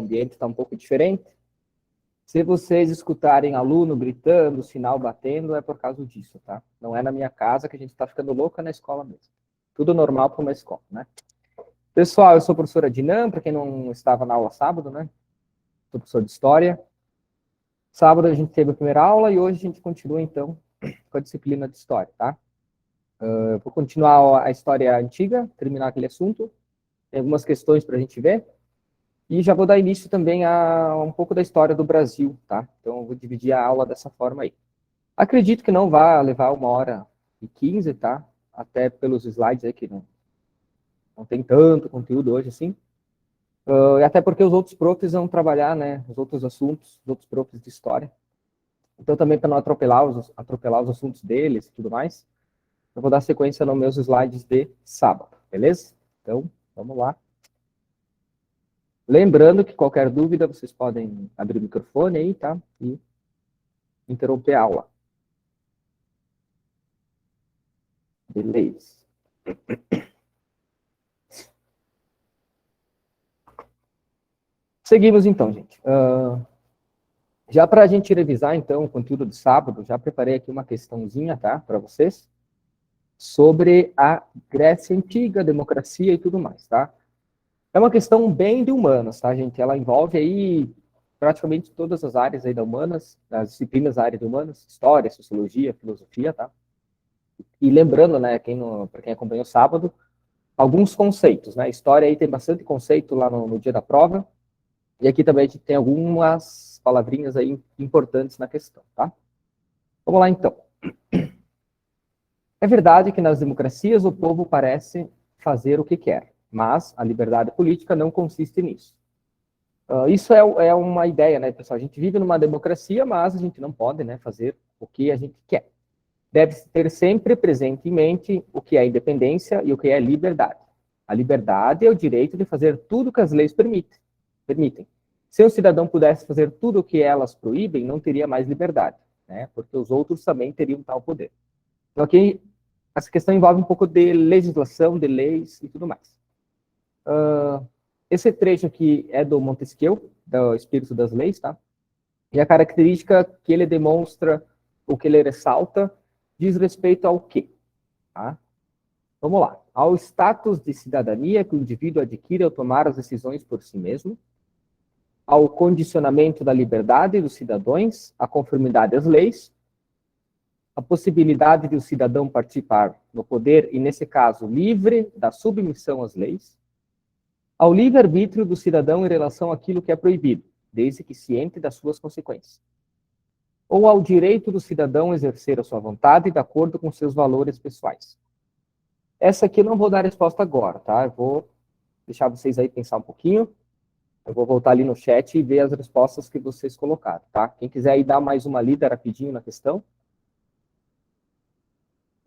ambiente está um pouco diferente. Se vocês escutarem aluno gritando, sinal batendo, é por causa disso, tá? Não é na minha casa que a gente está ficando louca na escola mesmo. Tudo normal para uma escola, né? Pessoal, eu sou professora Dinam, para quem não estava na aula sábado, né? Sou professor de História. Sábado a gente teve a primeira aula e hoje a gente continua, então, com a disciplina de História, tá? Eu vou continuar a história antiga, terminar aquele assunto. Tem algumas questões para a gente ver. E já vou dar início também a um pouco da história do Brasil, tá? Então, eu vou dividir a aula dessa forma aí. Acredito que não vai levar 1h15, tá? Até pelos slides aí, que não tem tanto conteúdo hoje, assim. E até porque os outros profs vão trabalhar, né? Os outros assuntos, os outros profs de história. Então, também para não atropelar os assuntos deles e tudo mais, eu vou dar sequência nos meus slides de sábado, beleza? Então, vamos lá. Lembrando que qualquer dúvida, vocês podem abrir o microfone aí, tá? E interromper a aula. Beleza. Seguimos então, gente. Já para a gente revisar, então, o conteúdo de sábado, já preparei aqui uma questãozinha, tá? Para vocês, sobre a Grécia Antiga, democracia e tudo mais, tá? É uma questão bem de humanas, tá, gente? Ela envolve aí praticamente todas as áreas aí da humanas, das disciplinas da área de humanas, história, sociologia, filosofia, tá? E lembrando, né, para quem acompanhou sábado, alguns conceitos, né? História aí tem bastante conceito lá no dia da prova, e aqui também a gente tem algumas palavrinhas aí importantes na questão, tá? Vamos lá, então. É verdade que nas democracias o povo parece fazer o que quer, mas a liberdade política não consiste nisso. Isso é uma ideia, né, pessoal? A gente vive numa democracia, mas a gente não pode, né, fazer o que a gente quer. Deve-se ter sempre presente em mente o que é independência e o que é liberdade. A liberdade é o direito de fazer tudo o que as leis permitem. Se um cidadão pudesse fazer tudo o que elas proíbem, não teria mais liberdade, né? Porque os outros também teriam tal poder. Então aqui essa questão envolve um pouco de legislação, de leis e tudo mais. Esse trecho aqui é do Montesquieu, do Espírito das Leis, tá? E a característica que ele demonstra, o que ele ressalta, diz respeito ao quê? Tá? Vamos lá. Ao status de cidadania que o indivíduo adquire ao tomar as decisões por si mesmo, ao condicionamento da liberdade dos cidadãos, à conformidade às leis, a possibilidade de o cidadão participar no poder, e nesse caso, livre da submissão às leis, ao livre-arbítrio do cidadão em relação àquilo que é proibido, desde que ciente das suas consequências, ou ao direito do cidadão exercer a sua vontade de acordo com seus valores pessoais. Essa aqui eu não vou dar resposta agora, tá? Eu vou deixar vocês aí pensar um pouquinho. Eu vou voltar ali no chat e ver as respostas que vocês colocaram, tá? Quem quiser aí dar mais uma lida rapidinho na questão.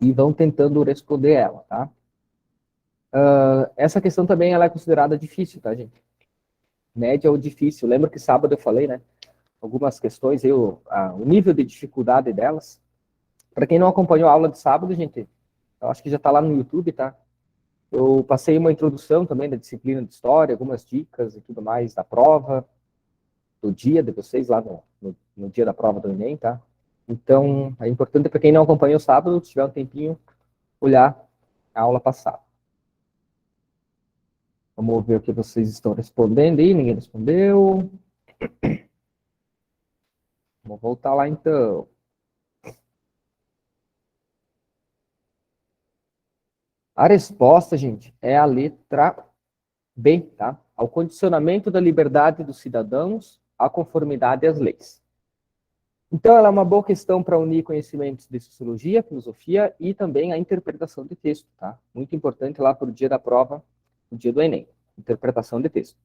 E vão tentando responder ela, tá? Essa questão também ela é considerada difícil, tá, gente? Média ou difícil. Lembra que sábado eu falei, né? Algumas questões, o nível de dificuldade delas. Para quem não acompanhou a aula de sábado, gente, eu acho que já está lá no YouTube, tá? Eu passei uma introdução também da disciplina de história, algumas dicas e tudo mais da prova, do dia de vocês lá no dia da prova do Enem, tá? Então, é importante para quem não acompanhou sábado, se tiver um tempinho, olhar a aula passada. Vamos ver o que vocês estão respondendo aí. Ninguém respondeu. Vamos voltar lá, então. A resposta, gente, é a letra B, tá? Ao condicionamento da liberdade dos cidadãos à conformidade às leis. Então, ela é uma boa questão para unir conhecimentos de sociologia, filosofia e também a interpretação de texto, tá? Muito importante lá para o dia da prova, o dia do Enem. Interpretação de texto.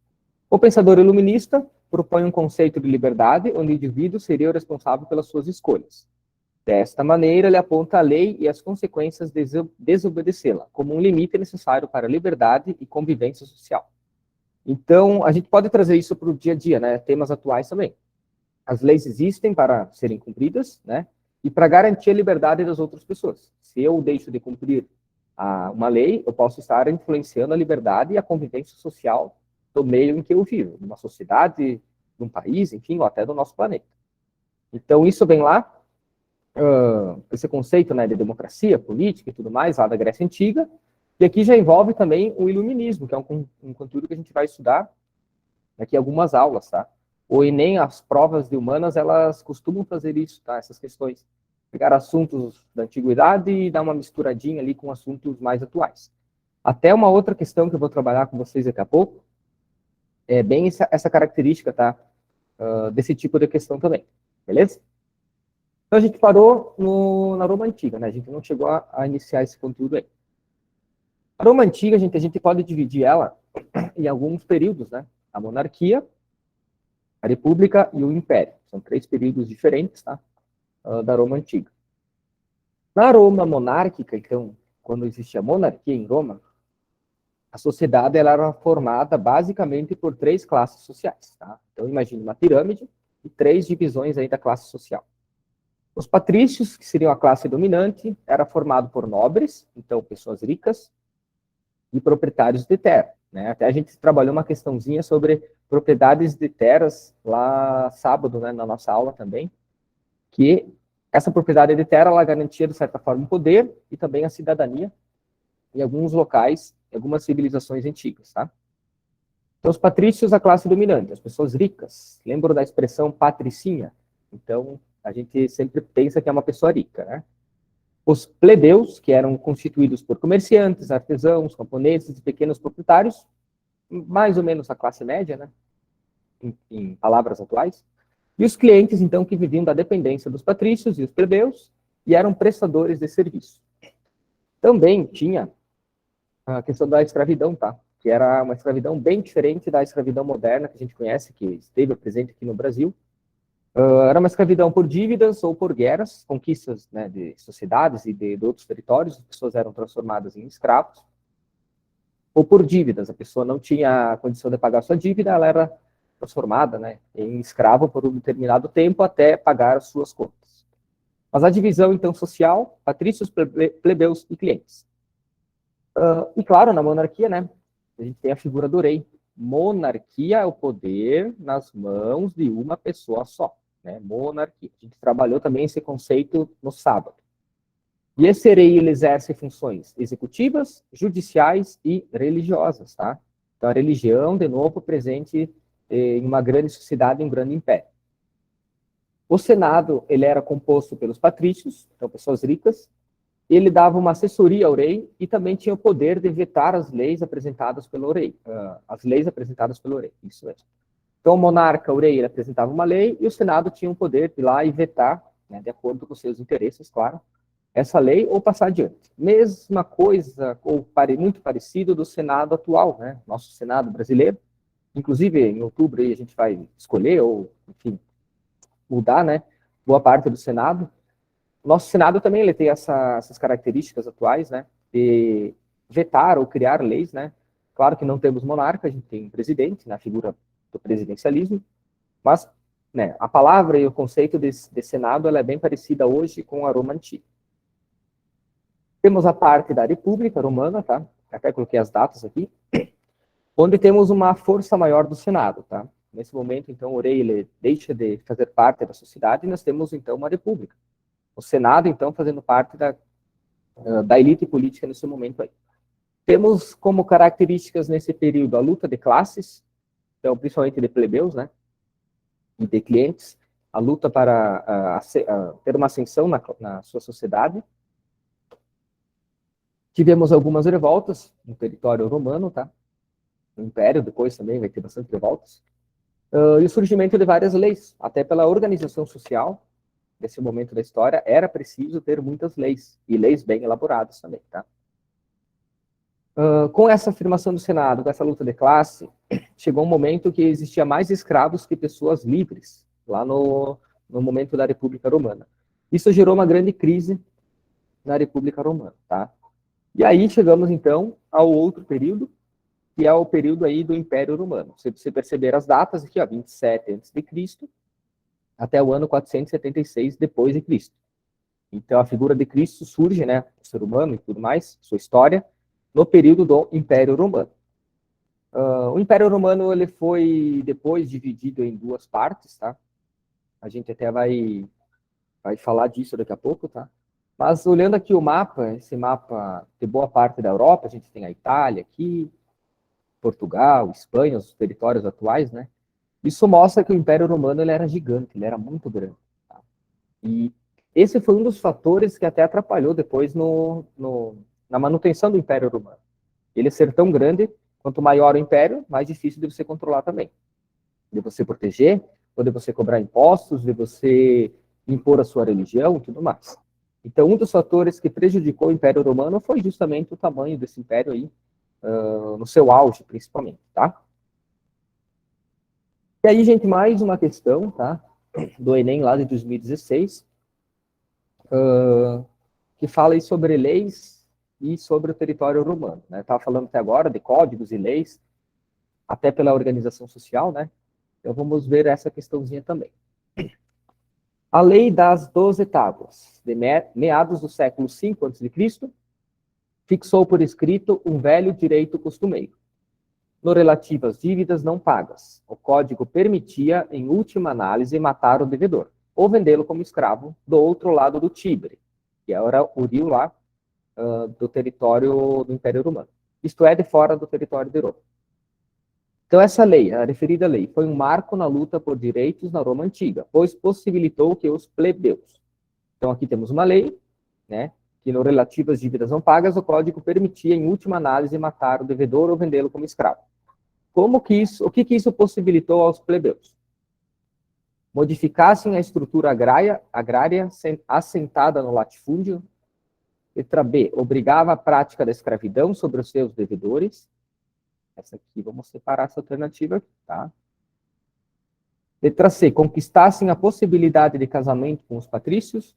O pensador iluminista propõe um conceito de liberdade onde o indivíduo seria o responsável pelas suas escolhas. Desta maneira, ele aponta a lei e as consequências de desobedecê-la, como um limite necessário para a liberdade e convivência social. Então, a gente pode trazer isso para o dia a dia, né? Temas atuais também. As leis existem para serem cumpridas, né? E para garantir a liberdade das outras pessoas. Se eu deixo de cumprir uma lei, eu posso estar influenciando a liberdade e a convivência social do meio em que eu vivo, numa sociedade, num país, enfim, ou até do nosso planeta. Então, isso vem lá, esse conceito, né, de democracia, política e tudo mais, lá da Grécia Antiga, e aqui já envolve também o iluminismo, que é um conteúdo que a gente vai estudar daqui a algumas aulas, tá? O Enem, as provas de humanas, elas costumam fazer isso, tá? Essas questões. Pegar assuntos da antiguidade e dar uma misturadinha ali com assuntos mais atuais. Até uma outra questão que eu vou trabalhar com vocês daqui a pouco, é bem essa característica, tá? Desse tipo de questão também, beleza? Então a gente parou na Roma Antiga, né? A gente não chegou a iniciar esse conteúdo aí. A Roma Antiga, a gente pode dividir ela em alguns períodos, né? A monarquia, a república e o império. São 3 períodos diferentes, tá? Da Roma Antiga. Na Roma monárquica, então, quando existia monarquia em Roma, a sociedade ela era formada basicamente por 3 classes sociais, tá? Então, imagine uma pirâmide e 3 divisões aí da classe social. Os patrícios, que seriam a classe dominante, era formado por nobres, então pessoas ricas, e proprietários de terra, né? Até a gente trabalhou uma questãozinha sobre propriedades de terras lá sábado, né, na nossa aula também, que essa propriedade de terra ela garantia de certa forma o poder e também a cidadania em alguns locais, em algumas civilizações antigas, tá? Então, os patrícios, a classe dominante, as pessoas ricas. Lembram da expressão patricinha? Então, a gente sempre pensa que é uma pessoa rica, né? Os plebeus, que eram constituídos por comerciantes, artesãos, camponeses e pequenos proprietários, mais ou menos a classe média, né? Em palavras atuais. E os clientes, então, que viviam da dependência dos patrícios e os plebeus e eram prestadores de serviço. Também tinha a questão da escravidão, tá? Que era uma escravidão bem diferente da escravidão moderna que a gente conhece, que esteve presente aqui no Brasil. Era uma escravidão por dívidas ou por guerras, conquistas, né, de sociedades e de outros territórios, as pessoas eram transformadas em escravos, ou por dívidas, a pessoa não tinha condição de pagar sua dívida, ela era transformada, né, em escravo por um determinado tempo até pagar as suas contas. Mas a divisão, então, social, patrícios, plebeus e clientes. E claro, na monarquia, né, a gente tem a figura do rei. Monarquia é o poder nas mãos de uma pessoa só, né? Monarquia. A gente trabalhou também esse conceito no sábado. E esse rei, ele exerce funções executivas, judiciais e religiosas, tá? Então, a religião, de novo, presente em uma grande sociedade, em um grande império. O Senado, ele era composto pelos patrícios, então pessoas ricas. Ele dava uma assessoria ao rei e também tinha o poder de vetar as leis apresentadas pelo rei. Isso mesmo. Então, o monarca, o rei, ele apresentava uma lei e o Senado tinha o poder de ir lá e vetar, né, de acordo com seus interesses, claro, essa lei ou passar adiante. Mesma coisa, ou muito parecido do Senado atual, né? Nosso Senado brasileiro. Inclusive, em outubro aí a gente vai escolher, ou, enfim, mudar, né? Boa parte do Senado. O nosso Senado também ele tem essas características atuais, né, de vetar ou criar leis, né. Claro que não temos monarca, a gente tem presidente, na figura do presidencialismo, mas, né, a palavra e o conceito de Senado ela é bem parecida hoje com a Roma antiga. Temos a parte da República Romana, tá? Até coloquei as datas aqui, onde temos uma força maior do Senado, tá? Nesse momento, então, o rei ele deixa de fazer parte da sociedade e nós temos, então, uma república. O Senado, então, fazendo parte da elite política nesse momento aí. Temos como características nesse período a luta de classes, então, principalmente de plebeus, né, e de clientes, a luta para ter uma ascensão na sua sociedade. Tivemos algumas revoltas no território romano, tá? No Império, depois também vai ter bastante revoltas. E o surgimento de várias leis, até pela organização social, nesse momento da história, era preciso ter muitas leis, e leis bem elaboradas também, tá? Com essa afirmação do Senado, com essa luta de classe, chegou um momento que existia mais escravos que pessoas livres, lá no momento da República Romana. Isso gerou uma grande crise na República Romana, tá? E aí chegamos, então, ao outro período, que é o período aí do Império Romano. Se você perceber as datas aqui, ó, 27 a.C., até o ano 476 depois de Cristo. Então a figura de Cristo surge, né, o ser humano e tudo mais, sua história, no período do Império Romano. O Império Romano ele foi depois dividido em duas partes, tá? A gente até vai falar disso daqui a pouco, tá? Mas olhando aqui o mapa, esse mapa de boa parte da Europa, a gente tem a Itália aqui, Portugal, Espanha, os territórios atuais, né? Isso mostra que o Império Romano ele era gigante, ele era muito grande. Tá? E esse foi um dos fatores que até atrapalhou depois na manutenção do Império Romano. Ele ser tão grande, quanto maior o império, mais difícil de você controlar também. De você proteger, ou de você cobrar impostos, de você impor a sua religião e tudo mais. Então, um dos fatores que prejudicou o Império Romano foi justamente o tamanho desse império aí, no seu auge, principalmente, tá? E aí, gente, mais uma questão, tá? Do Enem lá de 2016, que fala aí sobre leis e sobre o território romano, né? Estava falando até agora de códigos e leis, até pela organização social, né? Então vamos ver essa questãozinha também. A lei das 12 tábuas, de meados do século V a.C., fixou por escrito um velho direito costumeiro. No relativo às dívidas não pagas, o código permitia, em última análise, matar o devedor, ou vendê-lo como escravo do outro lado do Tibre, que era o rio lá do território do Império Romano. Isto é, de fora do território de Roma. Então, essa lei, a referida lei, foi um marco na luta por direitos na Roma Antiga, pois possibilitou que os plebeus. Então, aqui temos uma lei, né, que no relativo às dívidas não pagas, o código permitia, em última análise, matar o devedor ou vendê-lo como escravo. O que isso possibilitou aos plebeus? Modificassem a estrutura agrária assentada no latifúndio. Letra B, obrigava a prática da escravidão sobre os seus devedores. Essa aqui, vamos separar essa alternativa aqui, tá? Letra C, conquistassem a possibilidade de casamento com os patrícios.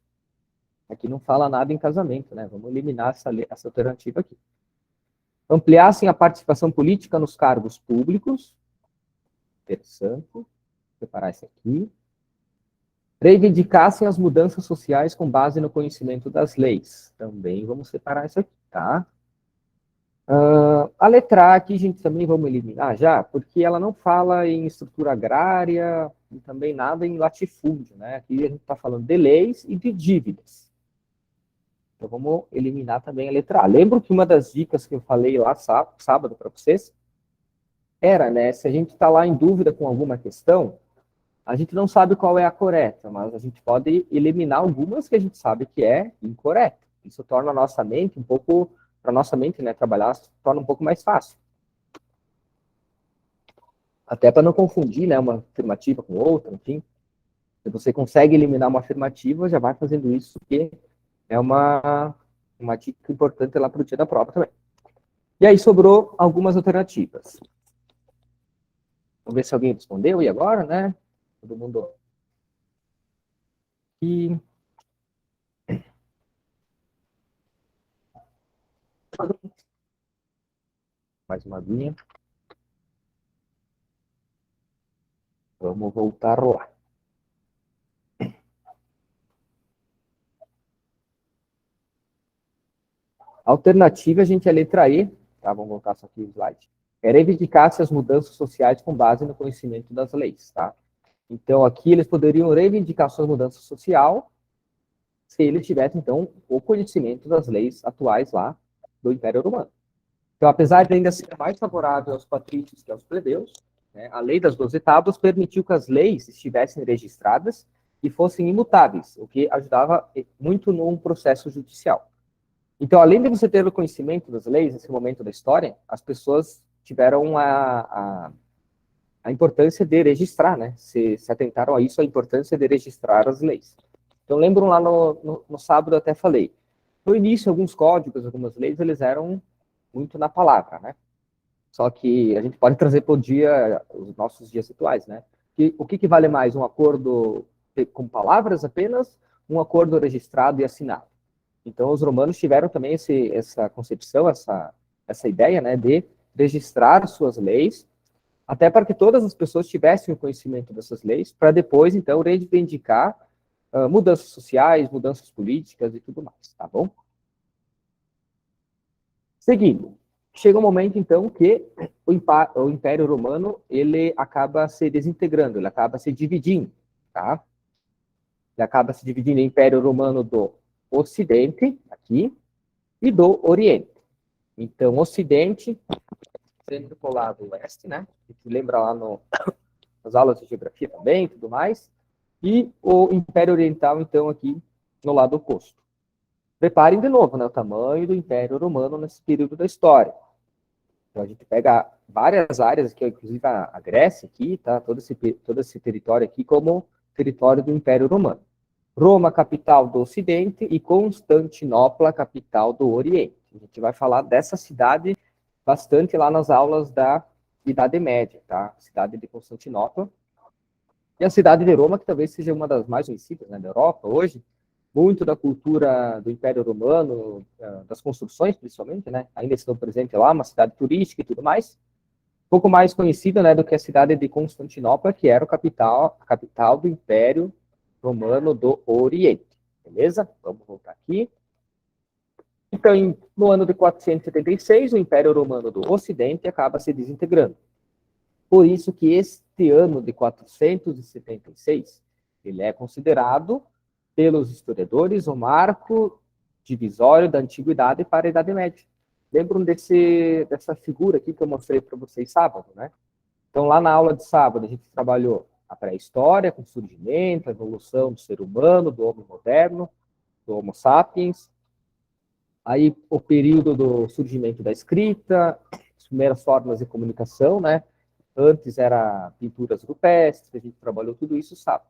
Aqui não fala nada em casamento, né? Vamos eliminar essa alternativa aqui. Ampliassem a participação política nos cargos públicos. Interessante. Vou separar isso aqui. Reivindicassem as mudanças sociais com base no conhecimento das leis. Também vamos separar isso aqui, tá? A letra A aqui a gente também vamos eliminar já, porque ela não fala em estrutura agrária e também nada em latifúndio, né? Aqui a gente está falando de leis e de dívidas. Então vamos eliminar também a letra A. Lembro que uma das dicas que eu falei lá sábado para vocês era, né, se a gente está lá em dúvida com alguma questão, a gente não sabe qual é a correta, mas a gente pode eliminar algumas que a gente sabe que é incorreta. Isso torna a nossa mente um pouco, para a nossa mente, né, trabalhar, torna um pouco mais fácil. Até para não confundir, né, uma afirmativa com outra, enfim. Se você consegue eliminar uma afirmativa, já vai fazendo isso, porque é uma dica importante lá para o dia da prova também. E aí sobrou algumas alternativas. Vamos ver se alguém respondeu. E agora, né? Todo mundo. E mais uma linha. Vamos voltar lá. A alternativa, a gente é a letra E, tá? Vamos voltar só aqui o slide. Era reivindicar-se as mudanças sociais com base no conhecimento das leis, tá? Então, aqui eles poderiam reivindicar suas mudanças social se eles tivessem, então, o conhecimento das leis atuais lá do Império Romano. Então, apesar de ainda ser mais favorável aos patrícios que aos plebeus, né, a lei das 12 tábuas permitiu que as leis estivessem registradas e fossem imutáveis, o que ajudava muito num processo judicial. Então, além de você ter o conhecimento das leis nesse momento da história, as pessoas tiveram a importância de registrar, né? Se atentaram a isso, a importância de registrar as leis. Então, lembram lá no sábado eu até falei. No início, alguns códigos, algumas leis, eles eram muito na palavra, né? Só que a gente pode trazer para o dia, os nossos dias atuais, né? O que vale mais, um acordo com palavras apenas, um acordo registrado e assinado? Então, os romanos tiveram também essa concepção, essa ideia, né, de registrar suas leis, até para que todas as pessoas tivessem o conhecimento dessas leis, para depois, então, reivindicar mudanças sociais, mudanças políticas e tudo mais, tá bom? Seguindo. Chega um momento, então, que o Império Romano, ele acaba se desintegrando, ele acaba se dividindo, tá? Ele acaba se dividindo em Império Romano do Ocidente, aqui, e do Oriente. Então, Ocidente, sempre pro lado oeste, né? A gente lembra lá nas aulas de geografia também, tudo mais. E o Império Oriental, então, aqui no lado oposto. Preparem de novo, né, o tamanho do Império Romano nesse período da história. Então, a gente pega várias áreas, aqui, inclusive a Grécia aqui, tá? Todo esse território aqui como território do Império Romano. Roma, capital do Ocidente, e Constantinopla, capital do Oriente. A gente vai falar dessa cidade bastante lá nas aulas da Idade Média, tá? Cidade de Constantinopla. E a cidade de Roma, que talvez seja uma das mais conhecidas, né, da Europa hoje, muito da cultura do Império Romano, das construções principalmente, né, ainda estão presentes lá, uma cidade turística e tudo mais, um pouco mais conhecida, né, do que a cidade de Constantinopla, que era a capital do Império Romano do Oriente, beleza? Vamos voltar aqui. Então, no ano de 476, o Império Romano do Ocidente acaba se desintegrando. Por isso que este ano de 476, ele é considerado, pelos historiadores, o marco divisório da Antiguidade para a Idade Média. Lembram dessa figura aqui que eu mostrei para vocês sábado, né? Então, lá na aula de sábado, a gente trabalhou a pré-história, com o surgimento, a evolução do ser humano, do homem moderno, do Homo sapiens. Aí, o período do surgimento da escrita, as primeiras formas de comunicação, né? Antes era pinturas rupestres, a gente trabalhou tudo isso, sabe?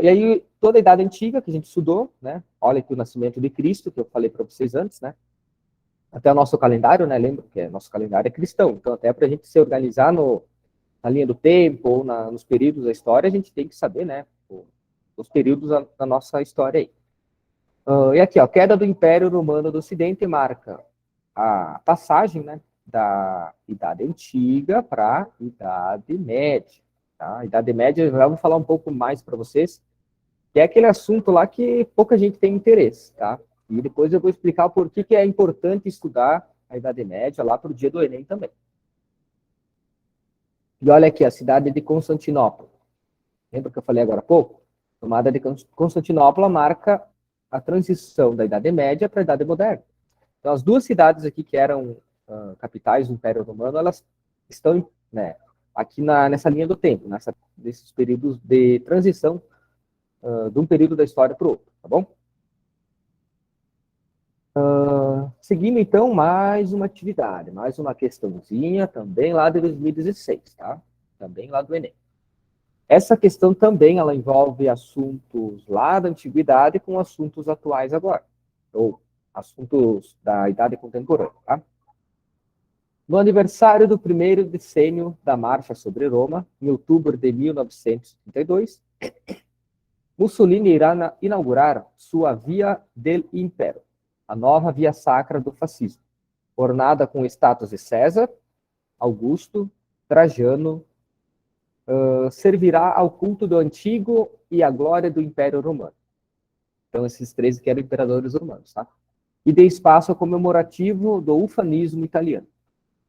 E aí, toda a Idade Antiga que a gente estudou, né? Olha aqui o nascimento de Cristo, que eu falei para vocês antes, né? Até o nosso calendário, né? Lembra que nosso calendário é cristão, então até para a gente se organizar na linha do tempo ou nos períodos da história, a gente tem que saber, né? Os períodos da nossa história aí. E aqui, ó, queda do Império Romano do Ocidente marca a passagem, né, da Idade Antiga para a Idade Média. Tá? A Idade Média, eu já vou falar um pouco mais para vocês, que é aquele assunto lá que pouca gente tem interesse, tá? E depois eu vou explicar por que é importante estudar a Idade Média lá para o dia do Enem também. E olha aqui, a cidade de Constantinopla. Lembra que eu falei agora há pouco? A tomada de Constantinopla marca a transição da Idade Média para a Idade Moderna. Então, as duas cidades aqui que eram capitais do Império Romano, elas estão, né, aqui nessa linha do tempo, nesses períodos de transição de um período da história para o outro, tá bom? Seguindo, então, mais uma atividade, mais uma questãozinha, também lá de 2016, tá? Também lá do Enem. Essa questão também, ela envolve assuntos lá da antiguidade com assuntos atuais agora, ou assuntos da idade contemporânea, tá? No aniversário do primeiro decênio da Marcha sobre Roma, em outubro de 1932, Mussolini irá inaugurar sua Via del Impero, a nova via sacra do fascismo, ornada com estátuas de César, Augusto, Trajano, servirá ao culto do antigo e à glória do Império Romano. Então, esses três que eram imperadores romanos, tá? E dê espaço ao comemorativo do ufanismo italiano.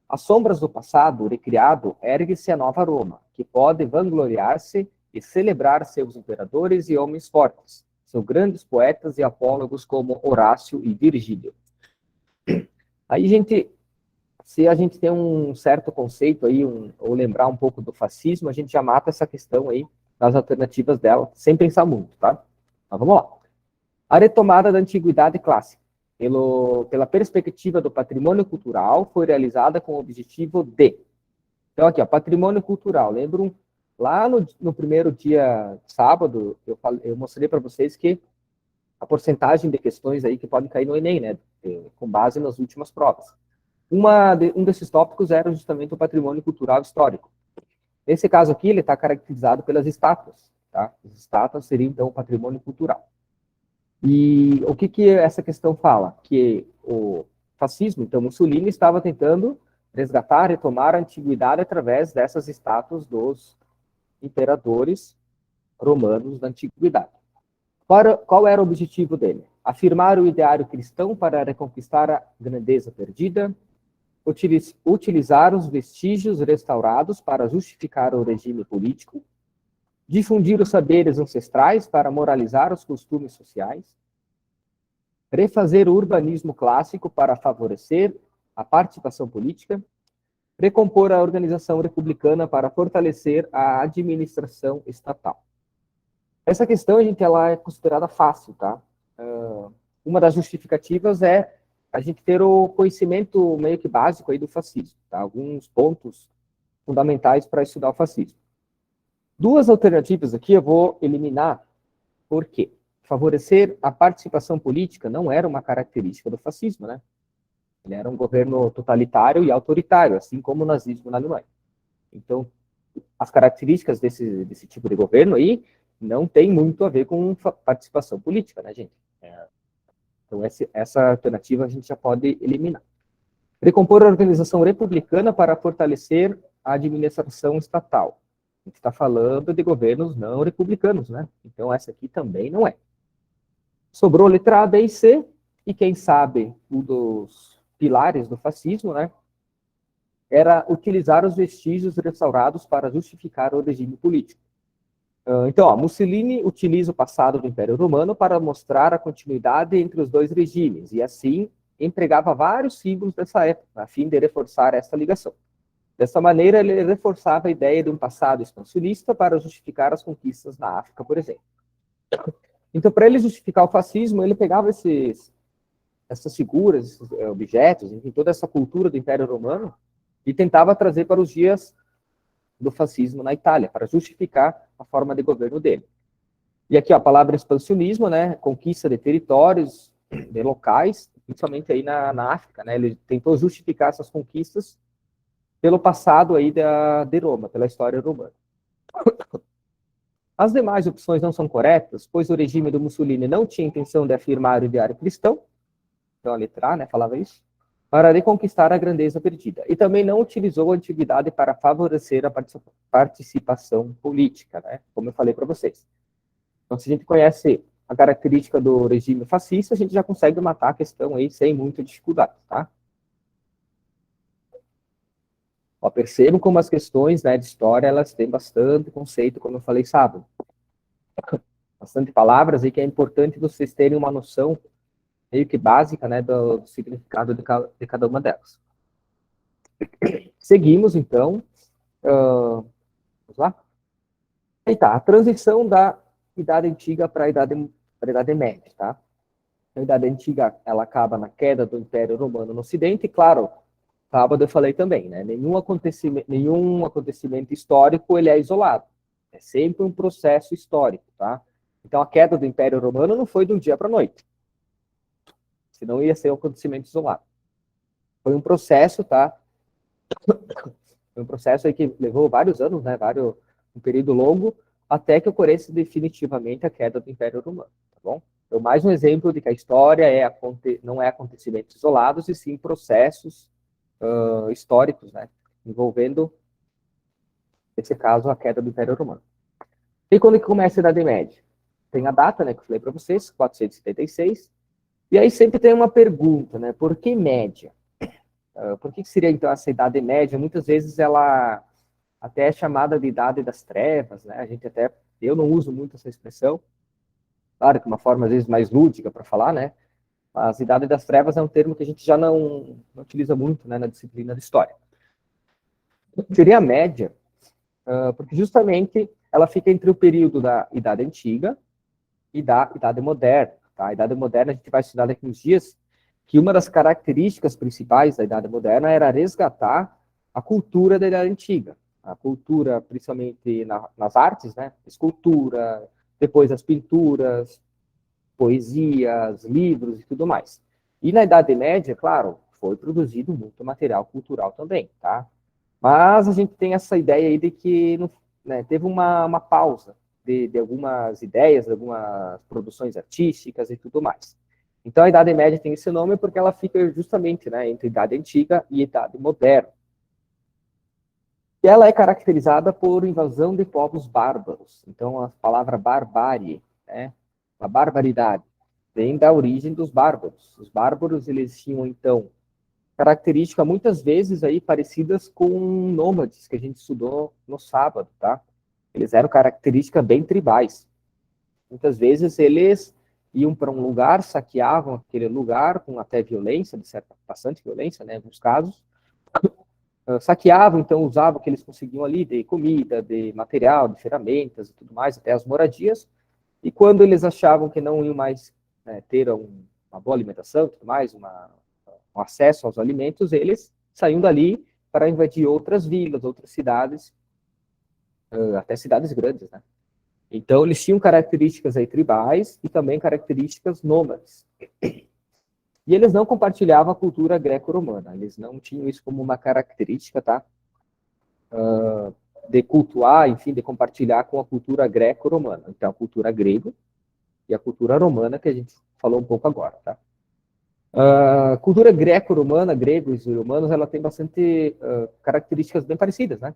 Às sombras do passado recriado, ergue-se a nova Roma, que pode vangloriar-se e celebrar seus imperadores e homens fortes, seus grandes poetas e apólogos como Horácio e Virgílio. Aí, se a gente tem um certo conceito aí, ou lembrar um pouco do fascismo, a gente já mata essa questão aí das alternativas dela, sem pensar muito, tá? Mas vamos lá. A retomada da antiguidade clássica, pela perspectiva do patrimônio cultural, foi realizada com o objetivo de... Então, aqui, ó, patrimônio cultural. Lembram, lá no primeiro dia, sábado, eu mostrei para vocês que a porcentagem de questões aí que podem cair no Enem, né? Com base nas últimas provas. Um desses tópicos era justamente o patrimônio cultural histórico. Nesse caso aqui, ele está caracterizado pelas estátuas. Tá? As estátuas seriam, então, o patrimônio cultural. E o que essa questão fala? Que o fascismo, então, Mussolini, estava tentando resgatar, retomar a antiguidade através dessas estátuas dos imperadores romanos da antiguidade. Qual era o objetivo dele? Afirmar o ideário cristão para reconquistar a grandeza perdida, utilizar os vestígios restaurados para justificar o regime político, difundir os saberes ancestrais para moralizar os costumes sociais, refazer o urbanismo clássico para favorecer a participação política, recompor a organização republicana para fortalecer a administração estatal. Essa questão, gente, ela é considerada fácil, tá? Uma das justificativas é a gente ter o conhecimento meio que básico aí do fascismo, tá? Alguns pontos fundamentais para estudar o fascismo. Duas alternativas aqui eu vou eliminar. Por quê? Favorecer a participação política não era uma característica do fascismo, né? Ele era um governo totalitário e autoritário, assim como o nazismo na Alemanha. Então, as características desse tipo de governo aí não tem muito a ver com participação política, né, gente? Então, essa alternativa a gente já pode eliminar. Recompor a organização republicana para fortalecer a administração estatal. A gente está falando de governos não republicanos, né? Então, essa aqui também não é. Sobrou letra A, B e C, e quem sabe um dos pilares do fascismo, né? Era utilizar os vestígios restaurados para justificar o regime político. Então, ó, Mussolini utiliza o passado do Império Romano para mostrar a continuidade entre os dois regimes, e assim empregava vários símbolos dessa época, a fim de reforçar essa ligação. Dessa maneira, ele reforçava a ideia de um passado expansionista para justificar as conquistas na África, por exemplo. Então, para ele justificar o fascismo, ele pegava essas figuras, esses objetos, enfim, toda essa cultura do Império Romano, e tentava trazer para os dias do fascismo na Itália, para justificar a forma de governo dele. E aqui, ó, a palavra expansionismo, né, conquista de territórios, de locais, principalmente aí na África, né, ele tentou justificar essas conquistas pelo passado aí de Roma, pela história romana. As demais opções não são corretas, pois o regime do Mussolini não tinha intenção de afirmar o ideário cristão, então a letra A, né, falava isso, para reconquistar a grandeza perdida. E também não utilizou a antiguidade para favorecer a participação política, né? Como eu falei para vocês. Então, se a gente conhece a característica do regime fascista, a gente já consegue matar a questão aí sem muita dificuldade, tá? Ó, percebam como as questões, né, de história, elas têm bastante conceito, como eu falei sábado. Bastante palavras aí que é importante vocês terem uma noção meio que básica, né, do significado de cada uma delas. Seguimos, então. Vamos lá? Aí tá, a transição da Idade Antiga para a Idade Média, tá? A Idade Antiga, ela acaba na queda do Império Romano no Ocidente, e claro, sábado eu falei também, né? Nenhum acontecimento histórico, ele é isolado. É sempre um processo histórico, tá? Então, a queda do Império Romano não foi de um dia para a noite. Senão ia ser um acontecimento isolado. Foi um processo, tá? Foi um processo aí que levou vários anos, né? Um período longo, até que ocorresse definitivamente a queda do Império Romano, tá bom? Então, mais um exemplo de que a história não é acontecimentos isolados, e sim processos históricos, né? Envolvendo, nesse caso, a queda do Império Romano. E quando que começa a Idade Média? Tem a data, né, que eu falei para vocês, 476. E aí sempre tem uma pergunta, né? Por que média? Por que seria, então, essa Idade Média? Muitas vezes ela até é chamada de Idade das Trevas, né? Eu não uso muito essa expressão, claro que uma forma, às vezes, mais lúdica para falar, né? Mas Idade das Trevas é um termo que a gente já não utiliza muito, né, na disciplina de História. Seria a média, porque justamente ela fica entre o período da Idade Antiga e da Idade Moderna. Tá? A Idade Moderna a gente vai estudar daqui uns dias, que uma das características principais da Idade Moderna era resgatar a cultura da Idade Antiga. A cultura, principalmente nas artes, né? Escultura, depois as pinturas, poesias, livros e tudo mais. E na Idade Média, claro, foi produzido muito material cultural também, tá? Mas a gente tem essa ideia aí de que né, teve uma pausa de algumas ideias, de algumas produções artísticas e tudo mais. Então a Idade Média tem esse nome porque ela fica justamente, né, entre Idade Antiga e Idade Moderna. E ela é caracterizada por invasão de povos bárbaros. Então a palavra barbárie, né, a barbaridade, vem da origem dos bárbaros. Os bárbaros, eles tinham então características muitas vezes aí parecidas com nômades que a gente estudou no sábado, tá? Eles eram características bem tribais. Muitas vezes eles iam para um lugar, saqueavam aquele lugar com até violência, de certa, bastante violência, né, em alguns casos. Saqueavam, então usavam o que eles conseguiam ali de comida, de material, de ferramentas e tudo mais, até as moradias. E quando eles achavam que não iam mais ter uma boa alimentação, tudo mais, um acesso aos alimentos, eles saíam dali para invadir outras vilas, outras cidades, até cidades grandes, né? Então, eles tinham características aí tribais e também características nômades. E eles não compartilhavam a cultura greco-romana, eles não tinham isso como uma característica, tá? De cultuar, enfim, de compartilhar com a cultura greco-romana. Então, a cultura grega e a cultura romana, que a gente falou um pouco agora, tá? A cultura greco-romana, gregos e romanos, ela tem bastante características bem parecidas, né?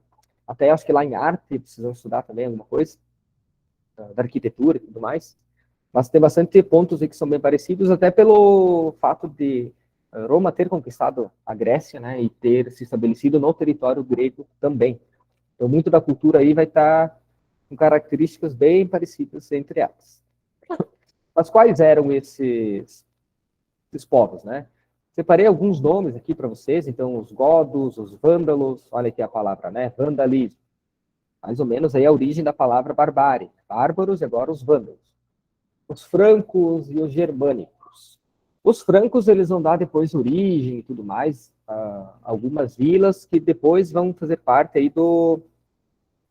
Até acho que lá em arte precisam estudar também alguma coisa, da arquitetura e tudo mais. Mas tem bastante pontos aí que são bem parecidos, até pelo fato de Roma ter conquistado a Grécia, né, e ter se estabelecido no território grego também. Então, muito da cultura aí vai estar com características bem parecidas entre elas. Mas quais eram esses povos, né? Separei alguns nomes aqui para vocês, então os godos, os vândalos, olha aqui a palavra, né? Vandalismo. Mais ou menos aí a origem da palavra barbárie. Bárbaros e agora os vândalos. Os francos e os germânicos. Os francos, eles vão dar depois origem e tudo mais, a algumas vilas que depois vão fazer parte aí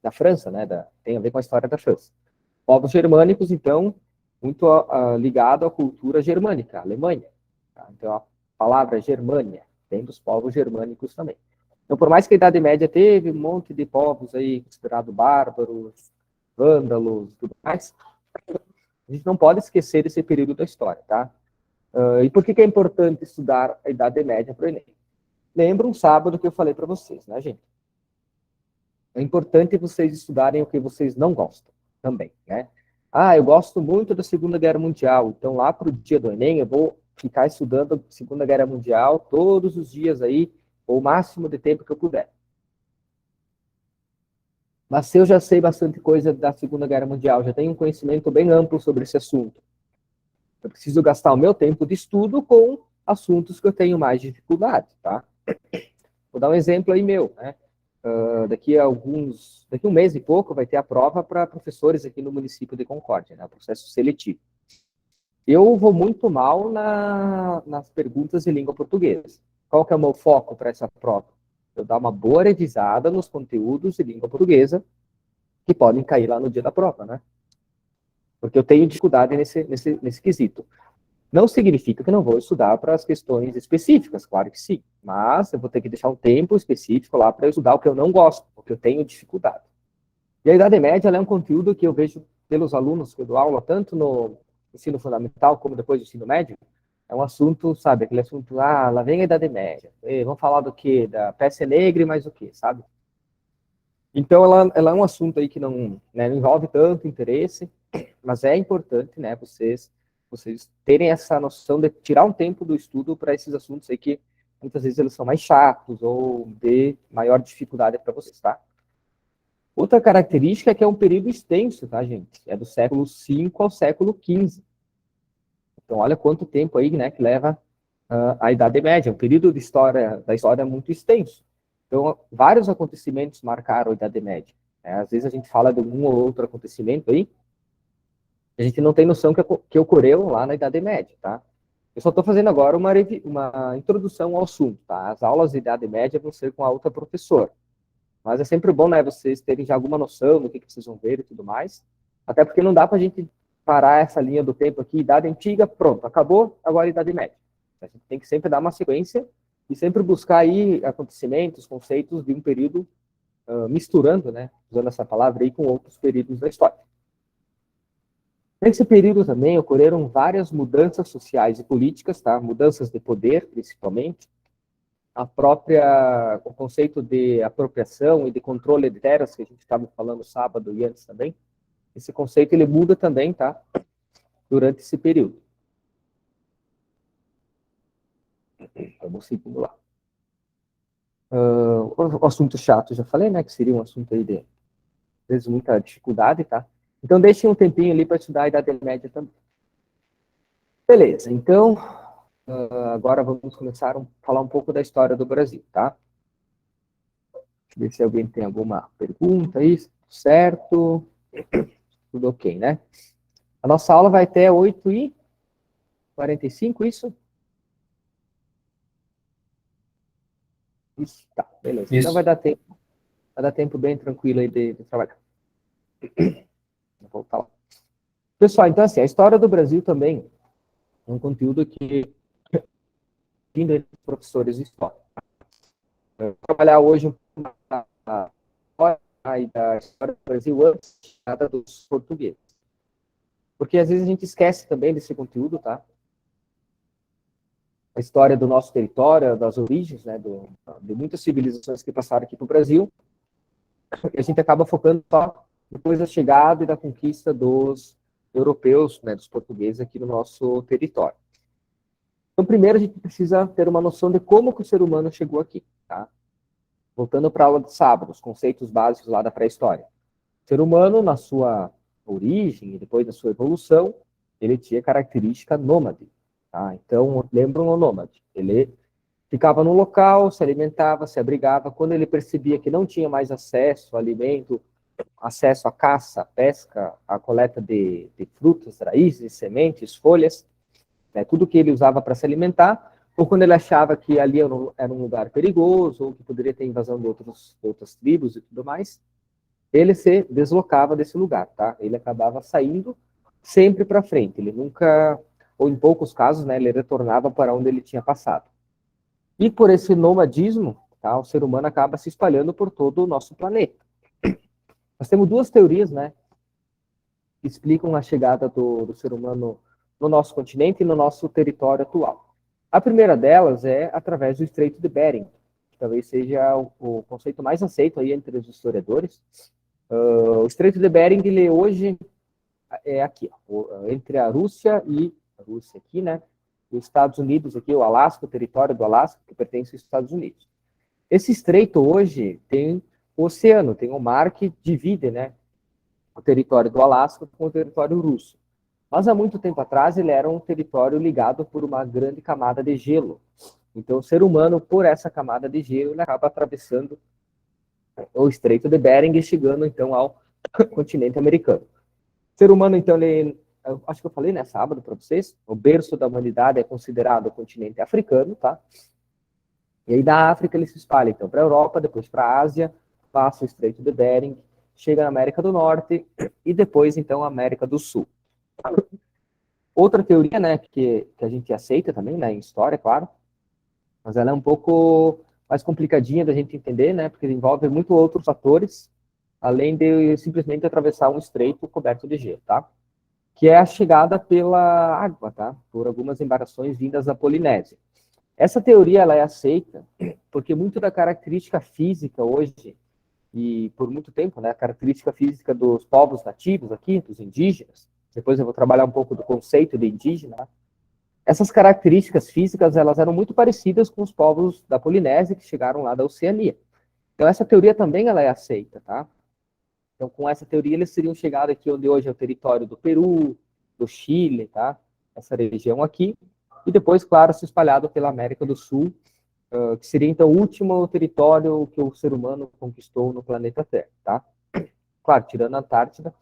da França, né? Tem a ver com a história da França. Povos germânicos, então, muito ligado à cultura germânica, a Alemanha. Tá? Então, a palavra Germânia vem dos povos germânicos também. Então, por mais que a Idade Média teve um monte de povos aí considerados bárbaros, vândalos e tudo mais, a gente não pode esquecer desse período da história, tá? E por que é importante estudar a Idade Média para o Enem? Lembra um sábado que eu falei para vocês, né, gente? É importante vocês estudarem o que vocês não gostam também, né? Ah, eu gosto muito da Segunda Guerra Mundial, então lá para o dia do Enem eu vou ficar estudando a Segunda Guerra Mundial todos os dias aí, ou o máximo de tempo que eu puder. Mas se eu já sei bastante coisa da Segunda Guerra Mundial, já tenho um conhecimento bem amplo sobre esse assunto, eu preciso gastar o meu tempo de estudo com assuntos que eu tenho mais dificuldade, tá? Vou dar um exemplo aí meu, né? Daqui um mês e pouco vai ter a prova para professores aqui no município de Concórdia, né? O processo seletivo. Eu vou muito mal nas perguntas de língua portuguesa. Qual que é o meu foco para essa prova? Eu dar uma boa revisada nos conteúdos de língua portuguesa que podem cair lá no dia da prova, né? Porque eu tenho dificuldade nesse quesito. Não significa que não vou estudar para as questões específicas, claro que sim, mas eu vou ter que deixar um tempo específico lá para eu estudar o que eu não gosto, o que eu tenho dificuldade. E a Idade Média é um conteúdo que eu vejo pelos alunos que eu dou aula, tanto no ensino fundamental como depois do ensino médio, é um assunto, sabe, aquele assunto, lá vem a Idade Média, vamos falar do quê? Da peste negra e mais o quê, sabe? Então, ela é um assunto aí que não envolve tanto interesse, mas é importante, né, vocês terem essa noção de tirar um tempo do estudo para esses assuntos aí que muitas vezes eles são mais chatos ou de maior dificuldade para vocês, tá? Outra característica é que é um período extenso, tá, gente? É do século V ao século XV. Então, olha quanto tempo aí, né, que leva a Idade Média. Um período da história muito extenso. Então, vários acontecimentos marcaram a Idade Média. Às vezes a gente fala de um ou outro acontecimento aí, a gente não tem noção que ocorreu lá na Idade Média, tá? Eu só estou fazendo agora uma introdução ao assunto, tá? As aulas de Idade Média vão ser com a outra professora. Mas é sempre bom, né, vocês terem já alguma noção do que vocês vão ver e tudo mais. Até porque não dá para a gente parar essa linha do tempo aqui, Idade Antiga, pronto, acabou, agora Idade Média. A gente tem que sempre dar uma sequência e sempre buscar aí acontecimentos, conceitos de um período misturando, né, usando essa palavra aí, com outros períodos da história. Nesse período também ocorreram várias mudanças sociais e políticas, tá? Mudanças de poder, principalmente. O conceito de apropriação e de controle de terras, que a gente estava falando sábado e antes também, esse conceito ele muda também, tá? Durante esse período. Vamos seguindo lá. O assunto chato, já falei, né, que seria um assunto aí de, às vezes, muita dificuldade, tá? Então, deixem um tempinho ali para estudar a Idade Média também. Beleza, então, agora vamos começar a falar um pouco da história do Brasil, tá? Deixa eu ver se alguém tem alguma pergunta aí, certo? Tudo ok, né? A nossa aula vai até 8h45, isso? Isso, tá, beleza. Então Isso. vai dar tempo bem tranquilo aí de trabalhar. Vou voltar lá. Pessoal, então assim, a história do Brasil também é um conteúdo que vindo entre os professores de história. Eu vou trabalhar hoje um pouco da história do Brasil antes da chegada dos portugueses. Porque às vezes a gente esquece também desse conteúdo, tá? A história do nosso território, das origens, né, de muitas civilizações que passaram aqui para o Brasil, e a gente acaba focando só depois da chegada e da conquista dos europeus, né, dos portugueses aqui no nosso território. Então, primeiro a gente precisa ter uma noção de como que o ser humano chegou aqui, tá? Voltando para a aula de sábado, os conceitos básicos lá da pré-história. O ser humano, na sua origem e depois da sua evolução, ele tinha característica nômade, tá? Então, lembram o nômade? Ele ficava no local, se alimentava, se abrigava. Quando ele percebia que não tinha mais acesso ao alimento, acesso à caça, à pesca, à coleta de frutas, raízes, sementes, folhas, né, tudo que ele usava para se alimentar, ou quando ele achava que ali era um lugar perigoso, ou que poderia ter invasão de outras tribos e tudo mais, ele se deslocava desse lugar, tá? Ele acabava saindo sempre para frente, ele nunca, ou em poucos casos, né, ele retornava para onde ele tinha passado. E por esse nomadismo, tá, o ser humano acaba se espalhando por todo o nosso planeta. Nós temos duas teorias, né, que explicam a chegada do ser humano no nosso continente e no nosso território atual. A primeira delas é através do Estreito de Bering, que talvez seja o conceito mais aceito aí entre os historiadores. O Estreito de Bering, ele hoje é aqui, ó, entre a Rússia e a Rússia aqui, né? Os Estados Unidos aqui, o Alasca, o território do Alasca, que pertence aos Estados Unidos. Esse estreito hoje tem o oceano, tem o mar que divide, né, o território do Alasca com o território russo. Mas há muito tempo atrás ele era um território ligado por uma grande camada de gelo. Então o ser humano, por essa camada de gelo, ele acaba atravessando o Estreito de Bering e chegando então ao continente americano. O ser humano, então, ele, acho que eu falei, né, sábado para vocês, o berço da humanidade é considerado o continente africano, tá? E aí da África ele se espalha, então, para a Europa, depois para a Ásia, passa o Estreito de Bering, chega na América do Norte e depois, então, a América do Sul. Outra teoria, né, que a gente aceita também, né, em história, claro, mas ela é um pouco mais complicadinha da gente entender, né, porque envolve muito outros fatores, além de simplesmente atravessar um estreito coberto de gelo, tá? Que é a chegada pela água, tá? Por algumas embarcações vindas da Polinésia. Essa teoria ela é aceita porque muito da característica física hoje e por muito tempo, né, a característica física dos povos nativos aqui, dos indígenas, depois eu vou trabalhar um pouco do conceito de indígena, essas características físicas elas eram muito parecidas com os povos da Polinésia que chegaram lá da Oceania. Então essa teoria também ela é aceita, tá? Então com essa teoria eles seriam chegado aqui onde hoje é o território do Peru, do Chile, tá? Essa região aqui, e depois, claro, se espalhado pela América do Sul, que seria então o último território que o ser humano conquistou no planeta Terra, tá? Claro, tirando a Antártida,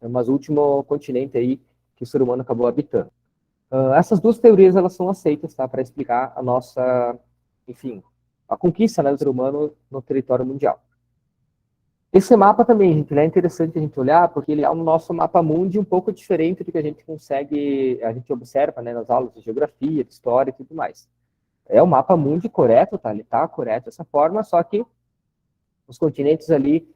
mas o último continente aí que o ser humano acabou habitando. Essas duas teorias elas são aceitas, tá, para explicar a nossa, enfim, a conquista, né, do ser humano no território mundial. Esse mapa também, gente, é interessante a gente olhar, porque ele é o nosso mapa mundi um pouco diferente do que a gente consegue, a gente observa, né, nas aulas de geografia, de história e tudo mais. É o mapa mundi correto, tá? Ele tá correto dessa forma, só que os continentes ali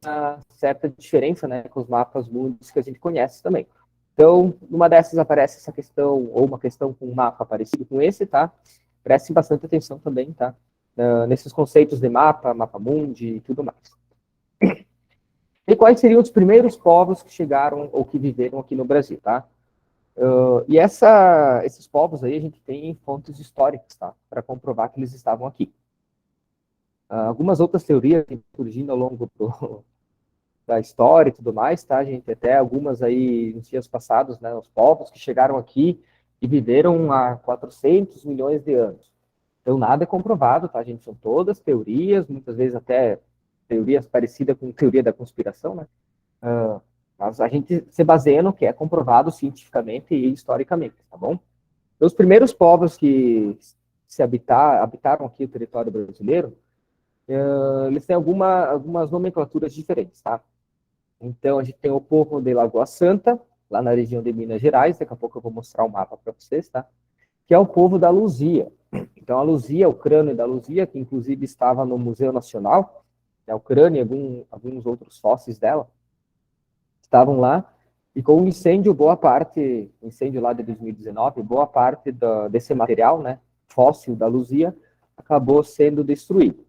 uma certa diferença, né, com os mapas mundos que a gente conhece também. Então, numa dessas aparece essa questão, ou uma questão com um mapa parecido com esse, tá? Prestem bastante atenção também, tá? Nesses conceitos de mapa, mapa mundi e tudo mais. E quais seriam os primeiros povos que chegaram ou que viveram aqui no Brasil, tá? E esses povos aí a gente tem fontes históricas, tá? Para comprovar que eles estavam aqui. Algumas outras teorias que surgindo ao longo da história e tudo mais, tá, gente? Até algumas aí nos dias passados, né? Os povos que chegaram aqui e viveram há 400 milhões de anos. Então, nada é comprovado, tá, gente? São todas teorias, muitas vezes até teorias parecidas com teoria da conspiração, né? Mas a gente se baseia no que é comprovado cientificamente e historicamente, tá bom? Então, os primeiros povos que habitaram aqui o território brasileiro, eles têm algumas nomenclaturas diferentes, tá? Então, a gente tem o povo de Lagoa Santa, lá na região de Minas Gerais, daqui a pouco eu vou mostrar o mapa para vocês, tá? Que é o povo da Luzia. Então, a Luzia, o crânio da Luzia, que inclusive estava no Museu Nacional, o crânio e alguns outros fósseis dela, estavam lá, e com o incêndio, incêndio lá de 2019, boa parte desse material, né, fóssil da Luzia, acabou sendo destruído.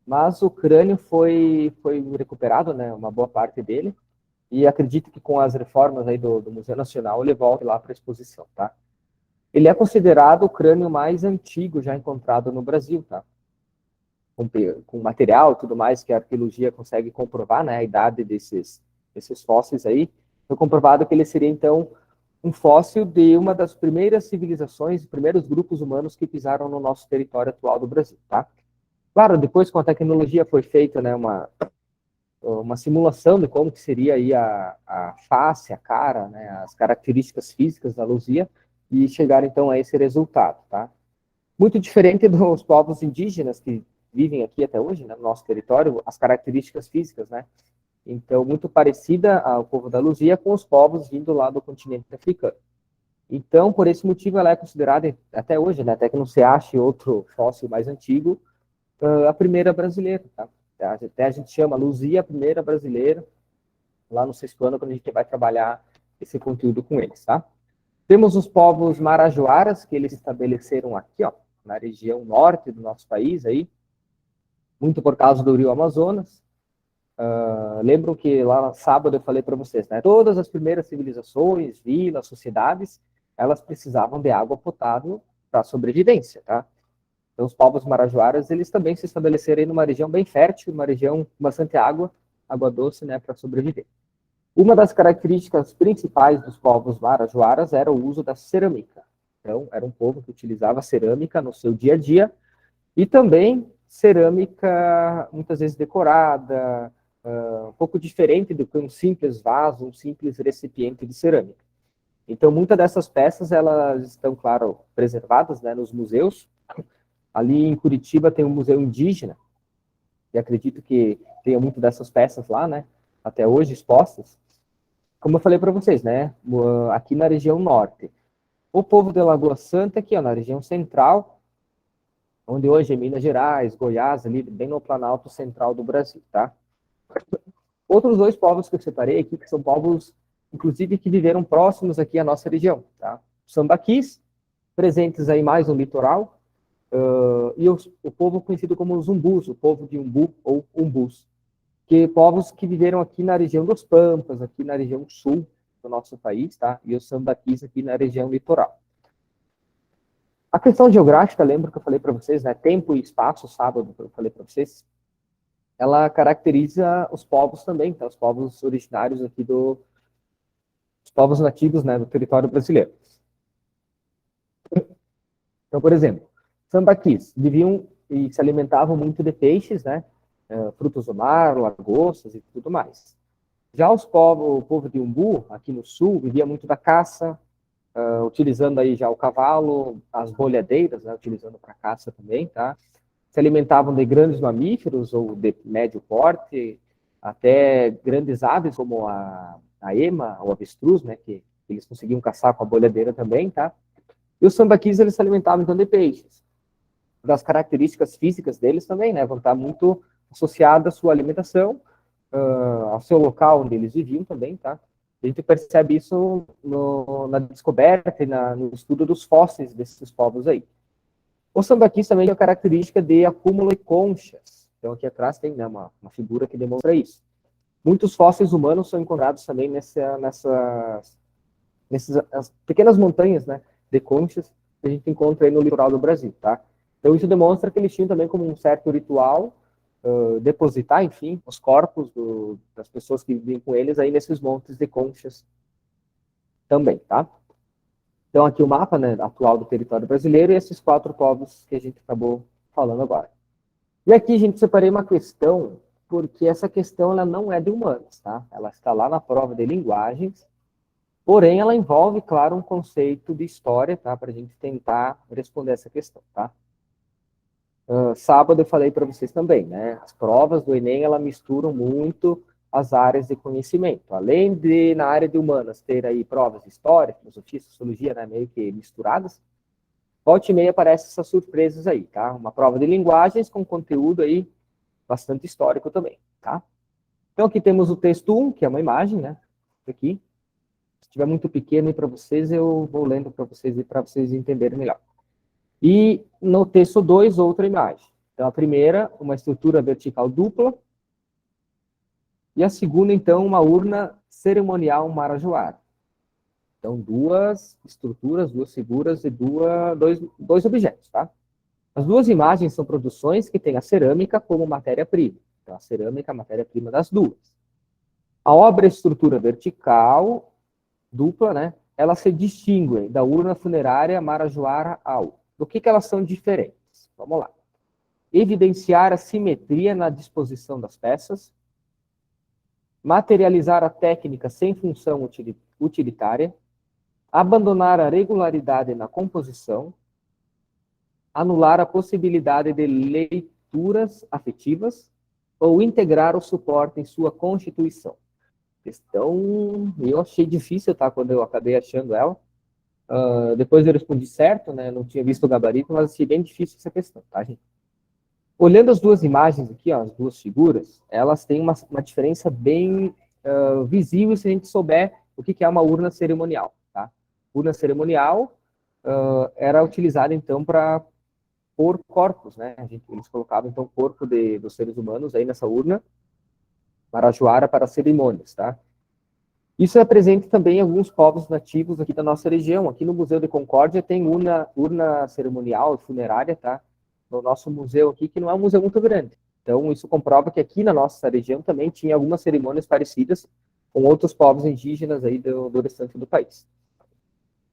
Mas o crânio foi recuperado, né, uma boa parte dele, e acredito que com as reformas aí do Museu Nacional, ele volte lá para a exposição, tá? Ele é considerado o crânio mais antigo já encontrado no Brasil, tá? Com material e tudo mais que a arqueologia consegue comprovar, né, a idade desses fósseis aí, foi comprovado que ele seria, então, um fóssil de uma das primeiras civilizações, primeiros grupos humanos que pisaram no nosso território atual do Brasil, tá? Claro, depois com a tecnologia foi feita, né, uma simulação de como que seria aí a face, a cara, né, as características físicas da Luzia, e chegar, então, a esse resultado, tá? Muito diferente dos povos indígenas que vivem aqui até hoje, né, no nosso território, as características físicas, né? Então, muito parecida ao povo da Luzia com os povos vindo lá do continente africano. Então, por esse motivo, ela é considerada, até hoje, né, até que não se ache outro fóssil mais antigo, a primeira brasileira, tá? Até a gente chama Luzia a primeira brasileira, lá no sexto ano, quando a gente vai trabalhar esse conteúdo com eles, tá? Temos os povos marajoaras, que eles se estabeleceram aqui, ó, na região norte do nosso país, aí, muito por causa do rio Amazonas. Lembram que lá no sábado eu falei para vocês, né? Todas as primeiras civilizações, vilas, sociedades, elas precisavam de água potável para sobrevivência, tá? Então, os povos marajoaras, eles também se estabeleceram em uma região bem fértil, uma região com bastante água doce, né, para sobreviver. Uma das características principais dos povos marajoaras era o uso da cerâmica. Então, era um povo que utilizava cerâmica no seu dia a dia e também cerâmica muitas vezes decorada, um pouco diferente do que um simples vaso, um simples recipiente de cerâmica. Então, muitas dessas peças, elas estão, claro, preservadas, né, nos museus. Ali em Curitiba tem um museu indígena, e acredito que tenha muito dessas peças lá, né, até hoje expostas. Como eu falei para vocês, né, aqui na região norte. O povo de Lagoa Santa, aqui ó, na região central, onde hoje é Minas Gerais, Goiás, ali bem no Planalto Central do Brasil, tá? Outros dois povos que eu separei aqui, que são povos, inclusive, que viveram próximos aqui à nossa região, tá? Sambaquis, presentes aí mais no litoral, e o povo conhecido como os Umbus, o povo de Umbu ou Umbus, que povos que viveram aqui na região dos Pampas, aqui na região sul do nosso país, tá? E os Sambaquis aqui na região litoral. A questão geográfica, lembro que eu falei para vocês, né? Tempo e espaço, sábado, eu falei para vocês, ela caracteriza os povos também, tá? Os povos originários aqui os povos nativos, né, do território brasileiro. Então, por exemplo, sambaquis viviam e se alimentavam muito de peixes, né, frutos do mar, lagostas e tudo mais. Já o povo de Umbu, aqui no sul, vivia muito da caça, utilizando aí já o cavalo, as bolhadeiras, né, utilizando para caça também, tá? Se alimentavam de grandes mamíferos ou de médio porte, até grandes aves como a ema, o avestruz, né, que eles conseguiam caçar com a bolhadeira também, tá? E os sambaquis, eles se alimentavam então de peixes. Das características físicas deles também, né, vão estar muito associadas à sua alimentação, ao seu local onde eles viviam também, tá? A gente percebe isso na descoberta e no estudo dos fósseis desses povos aí. O sambaquis também tem a característica de acúmulo de conchas. Então, aqui atrás tem, né, uma figura que demonstra isso. Muitos fósseis humanos são encontrados também as pequenas montanhas, né, de conchas que a gente encontra aí no litoral do Brasil, tá? Então isso demonstra que eles tinham também como um certo ritual depositar, enfim, os corpos das pessoas que viviam com eles aí nesses montes de conchas também, tá? Então aqui o mapa, né, atual do território brasileiro e esses 4 povos que a gente acabou falando agora. E aqui, gente, separei uma questão, porque essa questão ela não é de humanas, tá? Ela está lá na prova de linguagens, porém ela envolve, claro, um conceito de história, tá? Para a gente tentar responder essa questão, tá? Sábado eu falei para vocês também, né? As provas do Enem, ela misturam muito as áreas de conhecimento. Além de, na área de humanas, ter aí provas de história, filosofia, sociologia, né? Meio que misturadas, volta e meia aparecem essas surpresas aí, tá? Uma prova de linguagens com conteúdo aí bastante histórico também, tá? Então aqui temos o texto 1, que é uma imagem, né? Aqui. Se estiver muito pequeno aí para vocês, eu vou lendo para vocês entenderem melhor. E no texto 2, outra imagem. Então a primeira, uma estrutura vertical dupla. E a segunda, então, uma urna cerimonial marajoara. Então, 2 estruturas, 2 figuras e dois objetos, tá? As 2 imagens são produções que têm a cerâmica como matéria-prima. Então, a cerâmica é a matéria-prima das 2. A obra estrutura vertical, dupla, né? Ela se distingue da urna funerária marajoara ao. Do que elas são diferentes? Vamos lá. Evidenciar a simetria na disposição das peças, materializar a técnica sem função utilitária, abandonar a regularidade na composição, anular a possibilidade de leituras afetivas ou integrar o suporte em sua constituição. Questão, eu achei difícil, tá? Quando eu acabei achando ela. Depois eu respondi certo, né? Não tinha visto o gabarito, mas achei bem difícil essa questão, tá, gente? Olhando as 2 imagens aqui, ó, as 2 figuras, elas têm uma diferença bem visível se a gente souber o que é uma urna cerimonial, tá? Urna cerimonial era utilizada, então, para pôr corpos, né? Eles colocavam, então, o corpo dos seres humanos aí nessa urna marajoara para cerimônias, tá? Isso é presente também em alguns povos nativos aqui da nossa região. Aqui no Museu de Concórdia tem urna cerimonial e funerária, tá? No nosso museu aqui, que não é um museu muito grande. Então, isso comprova que aqui na nossa região também tinha algumas cerimônias parecidas com outros povos indígenas aí do restante do país.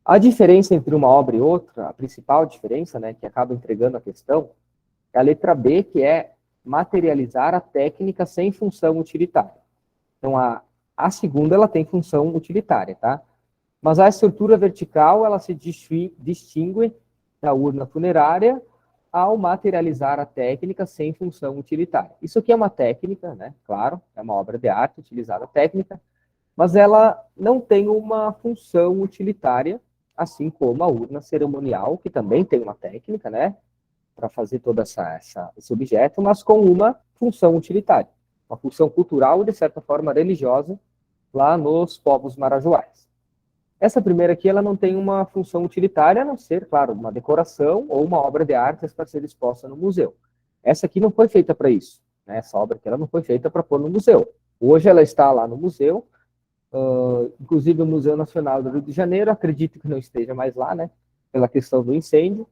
A diferença entre uma obra e outra, a principal diferença, né, que acaba entregando a questão, é a letra B, que é materializar a técnica sem função utilitária. Então, a segunda, ela tem função utilitária, tá? Mas a estrutura vertical, ela se distingue da urna funerária ao materializar a técnica sem função utilitária. Isso aqui é uma técnica, né? Claro, é uma obra de arte utilizada técnica, mas ela não tem uma função utilitária, assim como a urna cerimonial, que também tem uma técnica, né? Para fazer todo esse objeto, mas com uma função utilitária. Uma função cultural e, de certa forma, religiosa, lá nos povos marajoares. Essa primeira aqui, ela não tem uma função utilitária, a não ser, claro, uma decoração ou uma obra de arte para ser exposta no museu. Essa aqui não foi feita para isso, né? Essa obra aqui ela não foi feita para pôr no museu. Hoje ela está lá no museu, inclusive o Museu Nacional do Rio de Janeiro, acredito que não esteja mais lá, né? Pela questão do incêndio,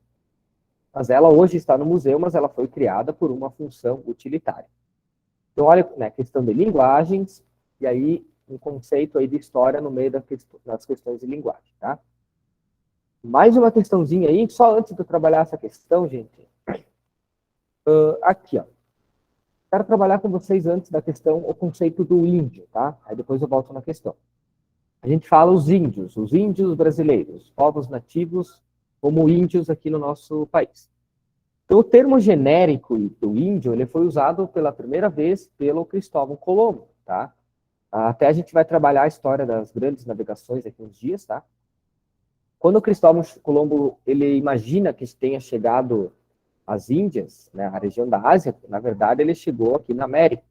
mas ela hoje está no museu, mas ela foi criada por uma função utilitária. Então, olha, né, questão de linguagens, e aí um conceito aí de história no meio das questões de linguagem, tá? Mais uma questãozinha aí, só antes de eu trabalhar essa questão, gente. Aqui, ó. Quero trabalhar com vocês antes da questão o conceito do índio, tá? Aí depois eu volto na questão. A gente fala os índios brasileiros, povos nativos como índios aqui no nosso país. Então, o termo genérico do índio, ele foi usado pela primeira vez pelo Cristóvão Colombo, tá? Até a gente vai trabalhar a história das grandes navegações aqui uns dias, tá? Quando o Cristóvão Colombo, ele imagina que tenha chegado às Índias, né, a região da Ásia, na verdade ele chegou aqui na América,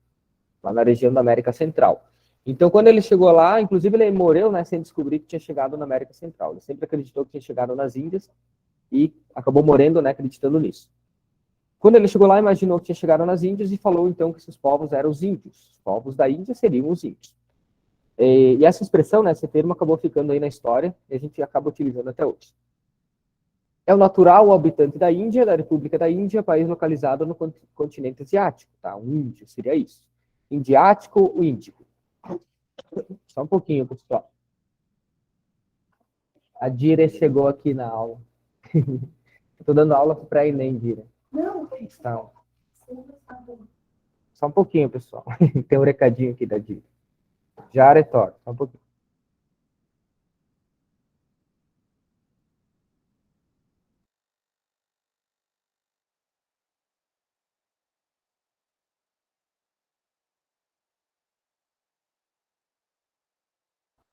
lá na região da América Central. Então, quando ele chegou lá, inclusive ele morreu, né, sem descobrir que tinha chegado na América Central. Ele sempre acreditou que tinha chegado nas Índias e acabou morrendo, né, acreditando nisso. Quando ele chegou lá, imaginou que tinha chegado nas Índias e falou, então, que esses povos eram os índios. Os povos da Índia seriam os índios. E essa expressão, né, esse termo acabou ficando aí na história e a gente acaba utilizando até hoje. É o natural o habitante da Índia, da República da Índia, país localizado no continente asiático, tá? Um índio seria isso. Indiático, o índico. Só um pouquinho, pessoal. A Dira chegou aqui na aula. Estou dando aula para a Enem, Dira. Não. Então, só um pouquinho, pessoal. Tem um recadinho aqui da Dira. Já retorno, só um pouquinho.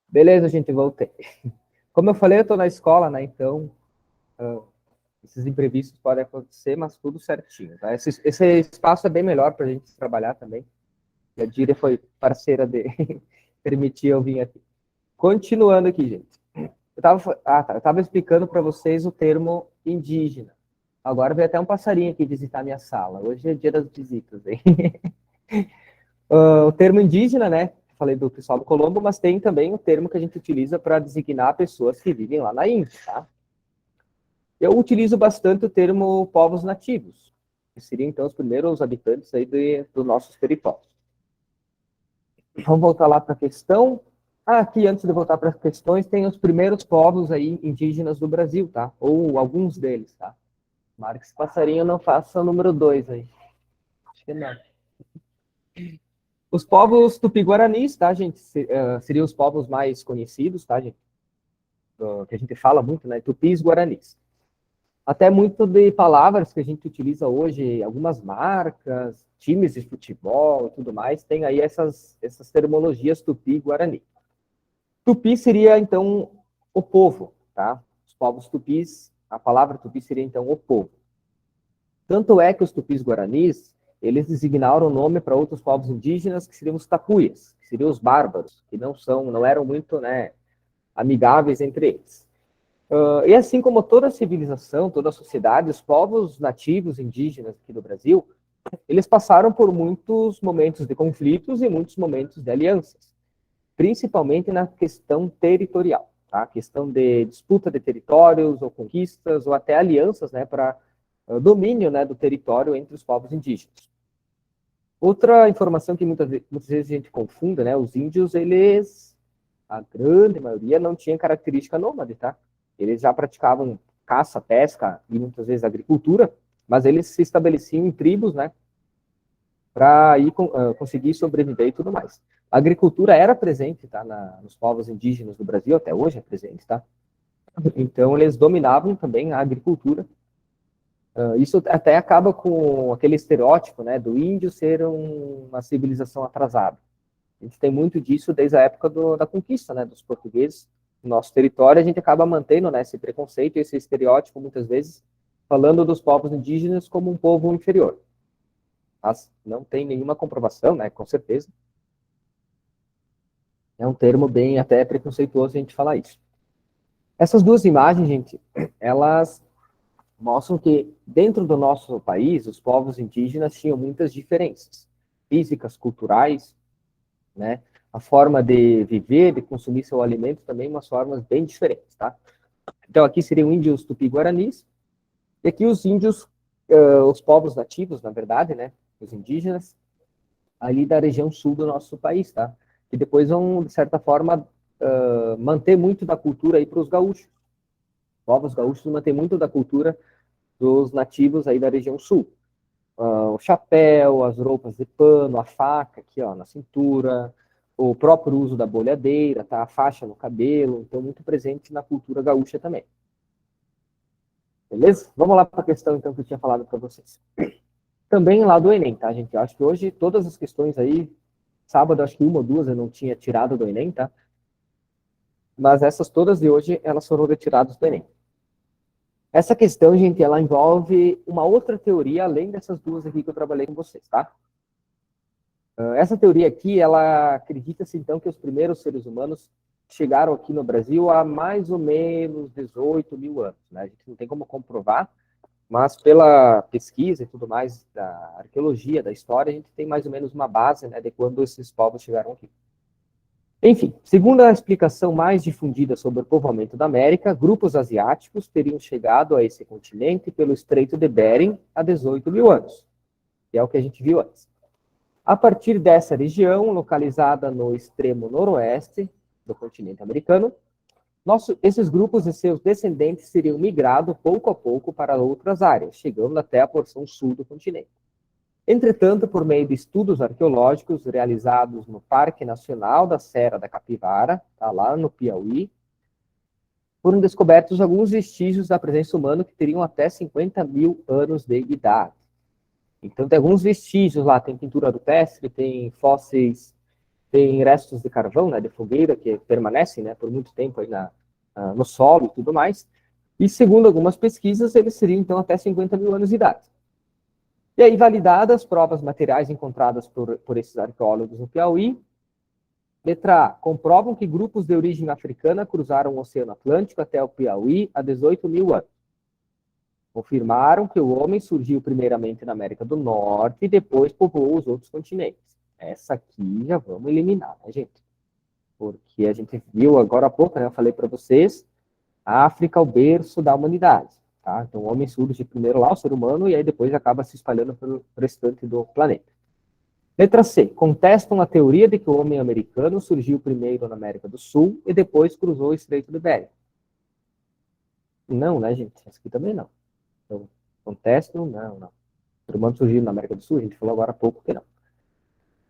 Beleza, gente, voltei. Como eu falei, eu estou na escola, né? Então, esses imprevistos podem acontecer, mas tudo certinho. Tá? Esse espaço é bem melhor para a gente trabalhar também. E a Dira foi parceira de permitir eu vir aqui. Continuando aqui, gente. Eu estava explicando para vocês o termo indígena. Agora veio até um passarinho aqui visitar minha sala. Hoje é dia das visitas, hein? O termo indígena, né? Falei do Cristóvão Colombo, mas tem também o termo que a gente utiliza para designar pessoas que vivem lá na Índia, tá? Eu utilizo bastante o termo povos nativos, que seriam então os primeiros habitantes aí dos nossos territórios. Vamos voltar lá para a questão. Aqui, antes de voltar para as questões, tem os primeiros povos aí indígenas do Brasil, tá? Ou alguns deles, tá? Marca esse passarinho, não faça o número 2 aí. Acho que não. Os povos tupi-guaranis, tá, gente? Seriam os povos mais conhecidos, tá, gente? Que a gente fala muito, né? Tupis guaranis. Até muito de palavras que a gente utiliza hoje, algumas marcas, times de futebol e tudo mais, tem aí essas terminologias tupi-guarani. Tupi seria, então, o povo, tá? Os povos tupis, a palavra tupi seria, então, o povo. Tanto é que os tupis-guaranis, eles designaram o nome para outros povos indígenas, que seriam os tapuias, que seriam os bárbaros, que não eram muito, né, amigáveis entre eles. E assim como toda civilização, toda sociedade, os povos nativos indígenas aqui do Brasil, eles passaram por muitos momentos de conflitos e muitos momentos de alianças, principalmente na questão territorial, tá? A questão de disputa de territórios ou conquistas ou até alianças, né, para domínio, né, do território entre os povos indígenas. Outra informação que muitas vezes a gente confunde, né, os índios, eles, a grande maioria, não tinha característica nômade, tá? Eles já praticavam caça, pesca e muitas vezes agricultura, mas eles se estabeleciam em tribos, né, para conseguir sobreviver e tudo mais. A agricultura era presente, tá, nos povos indígenas do Brasil, até hoje é presente, tá? Então, eles dominavam também a agricultura. Isso até acaba com aquele estereótipo, né, do índio ser uma civilização atrasada. A gente tem muito disso desde a época da conquista, né, dos portugueses no nosso território. A gente acaba mantendo, né, esse preconceito, esse estereótipo, muitas vezes, falando dos povos indígenas como um povo inferior. Mas não tem nenhuma comprovação, né, com certeza. É um termo bem até preconceituoso a gente falar isso. Essas duas imagens, gente, elas mostram que dentro do nosso país, os povos indígenas tinham muitas diferenças físicas, culturais, né? A forma de viver, de consumir seu alimento também, umas formas bem diferentes, tá? Então, aqui seriam índios tupi-guaranis, e aqui os índios, os povos nativos, na verdade, né? Os indígenas, ali da região sul do nosso país, tá? Que depois vão, de certa forma, manter muito da cultura aí para os gaúchos. Os povos gaúchos mantêm muito da cultura dos nativos aí da região sul. O chapéu, as roupas de pano, a faca aqui, ó, na cintura, o próprio uso da bolhadeira, tá? A faixa no cabelo, então muito presente na cultura gaúcha também. Beleza? Vamos lá para a questão, então, que eu tinha falado para vocês. Também lá do Enem, tá, gente? Eu acho que hoje todas as questões aí, sábado, acho que uma ou duas eu não tinha tirado do Enem, tá? Mas essas todas de hoje, elas foram retiradas do Enem. Essa questão, gente, ela envolve uma outra teoria, além dessas duas aqui que eu trabalhei com vocês, tá? Essa teoria aqui, ela acredita-se, então, que os primeiros seres humanos chegaram aqui no Brasil há mais ou menos 18 mil anos, né? A gente não tem como comprovar, mas pela pesquisa e tudo mais da arqueologia, da história, a gente tem mais ou menos uma base, né, de quando esses povos chegaram aqui. Enfim, segundo a explicação mais difundida sobre o povoamento da América, grupos asiáticos teriam chegado a esse continente pelo Estreito de Bering há 18 mil anos, que é o que a gente viu antes. A partir dessa região, localizada no extremo noroeste do continente americano, esses grupos e seus descendentes teriam migrado pouco a pouco para outras áreas, chegando até a porção sul do continente. Entretanto, por meio de estudos arqueológicos realizados no Parque Nacional da Serra da Capivara, tá lá no Piauí, foram descobertos alguns vestígios da presença humana que teriam até 50 mil anos de idade. Então, tem alguns vestígios lá, tem pintura rupestre, tem fósseis, tem restos de carvão, né, de fogueira, que permanecem, né, por muito tempo aí no solo e tudo mais. E, segundo algumas pesquisas, eles seriam, então, até 50 mil anos de idade. E aí, validadas as provas materiais encontradas por esses arqueólogos no Piauí, letra A, comprovam que grupos de origem africana cruzaram o Oceano Atlântico até o Piauí há 18 mil anos. Confirmaram que o homem surgiu primeiramente na América do Norte e depois povoou os outros continentes. Essa aqui já vamos eliminar, né, gente? Porque a gente viu agora há pouco, né, eu falei para vocês, a África é o berço da humanidade. Tá? Então, o homem surge primeiro lá, o ser humano, e aí depois acaba se espalhando pelo restante do planeta. Letra C. Contestam a teoria de que o homem americano surgiu primeiro na América do Sul e depois cruzou o Estreito de Bering. Não, né, gente? Essa aqui também não. Então, contestam, não. O ser humano surgiu na América do Sul, a gente falou agora há pouco que não.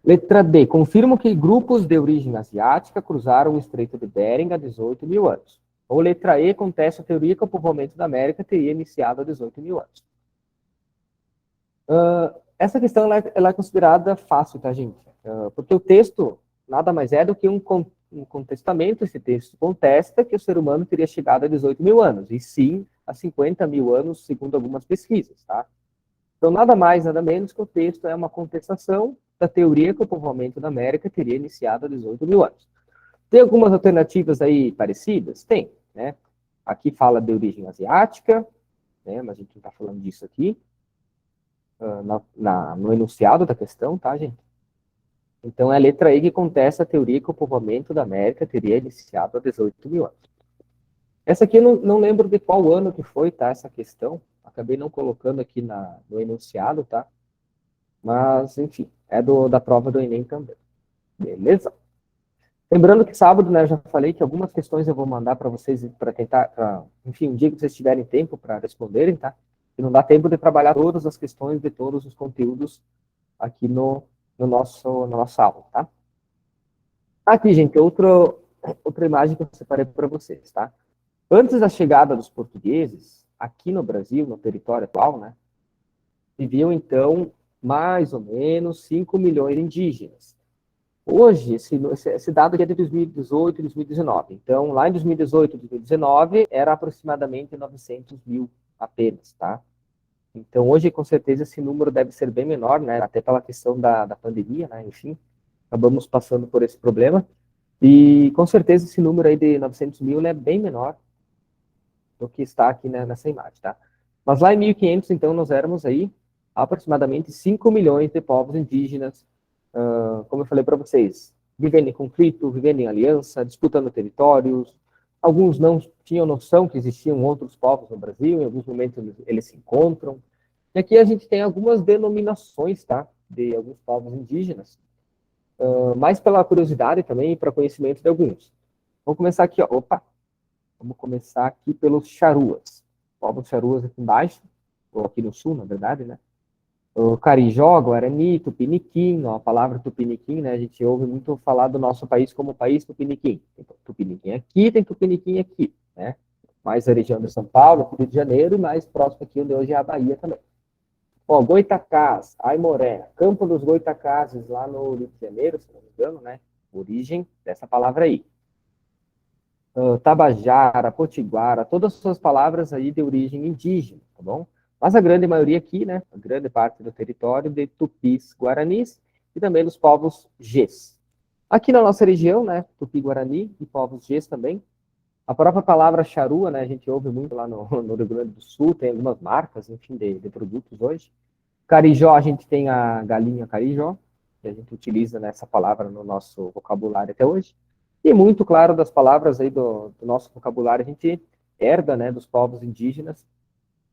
Letra D. Confirmam que grupos de origem asiática cruzaram o Estreito de Bering há 18 mil anos. Ou letra E. Contesta a teoria que o povoamento da América teria iniciado há 18 mil anos. Essa questão ela é considerada fácil, tá, gente? Porque o texto nada mais é do que um contestamento. Esse texto contesta que o ser humano teria chegado a 18 mil anos, e sim a 50 mil anos, segundo algumas pesquisas, tá? Então, nada mais, nada menos que o texto é uma contestação da teoria que o povoamento da América teria iniciado há 18 mil anos. Tem algumas alternativas aí parecidas? Tem, né? Aqui fala de origem asiática, né? Mas a gente não está falando disso aqui. No enunciado da questão, tá, gente? Então, é a letra E que contesta a teoria que o povoamento da América teria iniciado há 18 mil anos. Essa aqui eu não lembro de qual ano que foi, tá, essa questão. Acabei não colocando aqui no enunciado, tá? Mas, enfim, é da prova do Enem também. Beleza? Lembrando que sábado, né, eu já falei que algumas questões eu vou mandar para vocês, para tentar, enfim, um dia que vocês tiverem tempo para responderem, tá? E não dá tempo de trabalhar todas as questões de todos os conteúdos aqui na nossa aula, tá? Aqui, gente, outra imagem que eu separei para vocês, tá? Antes da chegada dos portugueses, aqui no Brasil, no território atual, né, viviam, então, mais ou menos 5 milhões de indígenas. Hoje, esse dado aqui é de 2018 e 2019. Então, lá em 2018 e 2019, era aproximadamente 900 mil apenas, tá? Então, hoje, com certeza, esse número deve ser bem menor, né? Até pela questão da pandemia, né? Enfim, acabamos passando por esse problema. E, com certeza, esse número aí de 900 mil é bem menor do que está aqui, né, nessa imagem, tá? Mas lá em 1500, então, nós éramos aí aproximadamente 5 milhões de povos indígenas, como eu falei para vocês, vivendo em conflito, vivendo em aliança, disputando territórios. Alguns não tinham noção que existiam outros povos no Brasil, em alguns momentos eles se encontram. E aqui a gente tem algumas denominações, tá, de alguns povos indígenas, mais pela curiosidade também e para conhecimento de alguns. Vamos começar aqui, ó. Vamos começar aqui pelos Charuas. Povos Charuas aqui embaixo, ou aqui no sul, na verdade, né? O Carijó, Guarani, Tupiniquim, ó, a palavra Tupiniquim, né? A gente ouve muito falar do nosso país como país Tupiniquim. Tem Tupiniquim aqui, tem Tupiniquim aqui, né? Mais a região de São Paulo, Rio de Janeiro, e mais próximo aqui onde hoje é a Bahia também. Ó, Goitacás, Aimoré, Campo dos Goitacazes, lá no Rio de Janeiro, se não me engano, né? Origem dessa palavra aí. Tabajara, Potiguara, todas as suas palavras aí de origem indígena, tá bom? Mas a grande maioria aqui, né, a grande parte do território de tupis, guaranis e também dos povos Gês. Aqui na nossa região, né, tupi-guarani e povos Gês também. A própria palavra charua, né, a gente ouve muito lá no Rio Grande do Sul, tem algumas marcas, enfim, de produtos hoje. Carijó, a gente tem a galinha carijó, que a gente utiliza nessa palavra no nosso vocabulário até hoje. E muito claro das palavras aí do nosso vocabulário, a gente herda, né, dos povos indígenas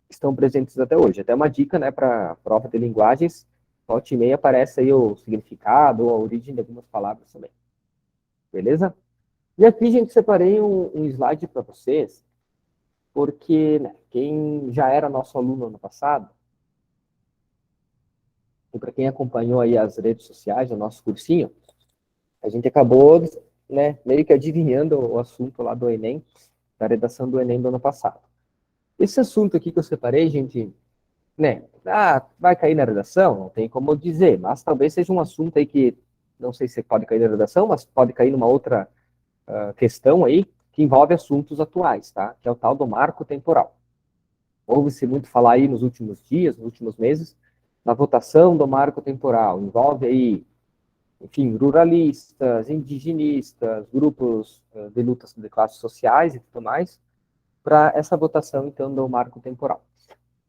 que estão presentes até hoje. Até uma dica, né, para prova de linguagens, volta e meia aparece aí o significado ou a origem de algumas palavras também. Beleza? E aqui, gente, separei um slide para vocês, porque, né, quem já era nosso aluno ano passado, e para quem acompanhou aí as redes sociais, o nosso cursinho, a gente acabou, né, meio que adivinhando o assunto lá do Enem, da redação do Enem do ano passado. Esse assunto aqui que eu separei, gente, né, vai cair na redação? Não tem como dizer, mas talvez seja um assunto aí que, não sei se pode cair na redação, mas pode cair numa outra questão aí, que envolve assuntos atuais, tá? Que é o tal do marco temporal. Ouve-se muito falar aí nos últimos dias, nos últimos meses, na votação do marco temporal. Envolve aí, enfim, ruralistas, indigenistas, grupos de lutas de classes sociais e tudo mais, para essa votação, então, do marco temporal.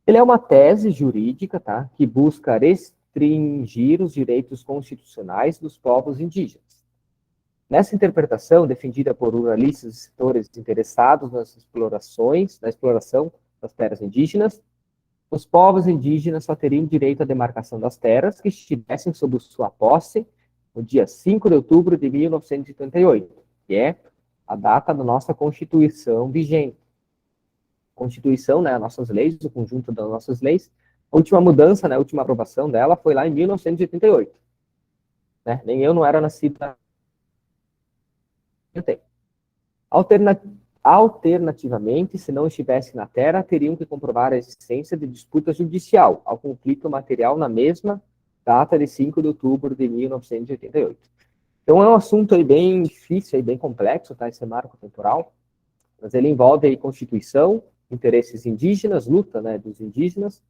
Ele é uma tese jurídica, tá, que busca restringir os direitos constitucionais dos povos indígenas. Nessa interpretação, defendida por ruralistas e setores interessados na exploração das terras indígenas, os povos indígenas só teriam direito à demarcação das terras que estivessem sob sua posse no dia 5 de outubro de 1988, que é a data da nossa Constituição vigente. Constituição, né, nossas leis, o conjunto das nossas leis, a última mudança, né, a última aprovação dela foi lá em 1988. Né? Nem eu não era nascido na tempo. Alternativamente, se não estivesse na Terra, teriam que comprovar a existência de disputa judicial ao conflito material na mesma data de 5 de outubro de 1988. Então é um assunto aí bem difícil, aí bem complexo, tá, esse marco temporal, mas ele envolve aí Constituição, interesses indígenas, luta, né, dos indígenas,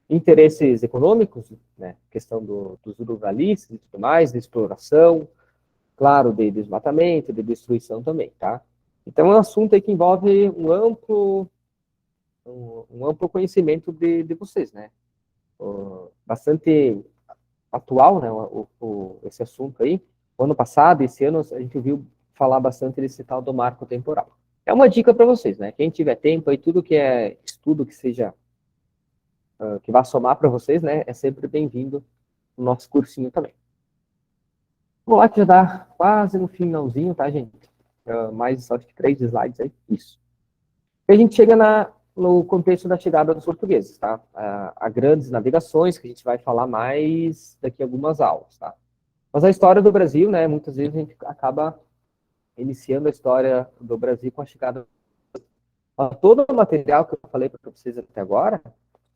interesses econômicos, né, questão dos ruralistas e tudo mais, de exploração, claro, de desmatamento, de destruição também, tá? Então é um assunto aí que envolve um amplo conhecimento de vocês, né? Bastante atual, né, esse assunto aí. O ano passado, esse ano, a gente ouviu falar bastante desse tal do marco temporal. É uma dica para vocês, né? Quem tiver tempo aí, tudo que é estudo que seja, que vá somar para vocês, né, é sempre bem-vindo no nosso cursinho também. Vamos lá, que já dá quase no finalzinho, tá, gente? Mais só que 3 slides aí. Isso. E a gente chega no contexto da chegada dos portugueses, tá? Há grandes navegações, que a gente vai falar mais daqui a algumas aulas, tá? Mas a história do Brasil, né, muitas vezes a gente acaba iniciando a história do Brasil com a chegada. Todo o material que eu falei para vocês até agora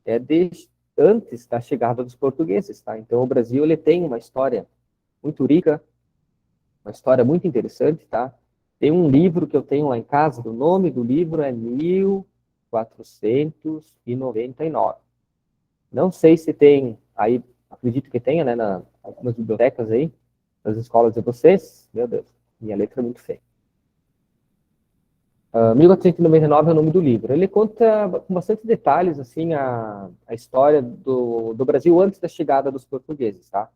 é desde antes da chegada dos portugueses, tá? Então o Brasil ele tem uma história muito rica, uma história muito interessante, tá? Tem um livro que eu tenho lá em casa, o nome do livro é 1499. Não sei se tem aí, acredito que tenha, né, algumas bibliotecas aí, nas escolas de vocês. Meu Deus, minha letra é muito feia. 1499 é o nome do livro. Ele conta com bastante detalhes assim a história do Brasil antes da chegada dos portugueses, tá?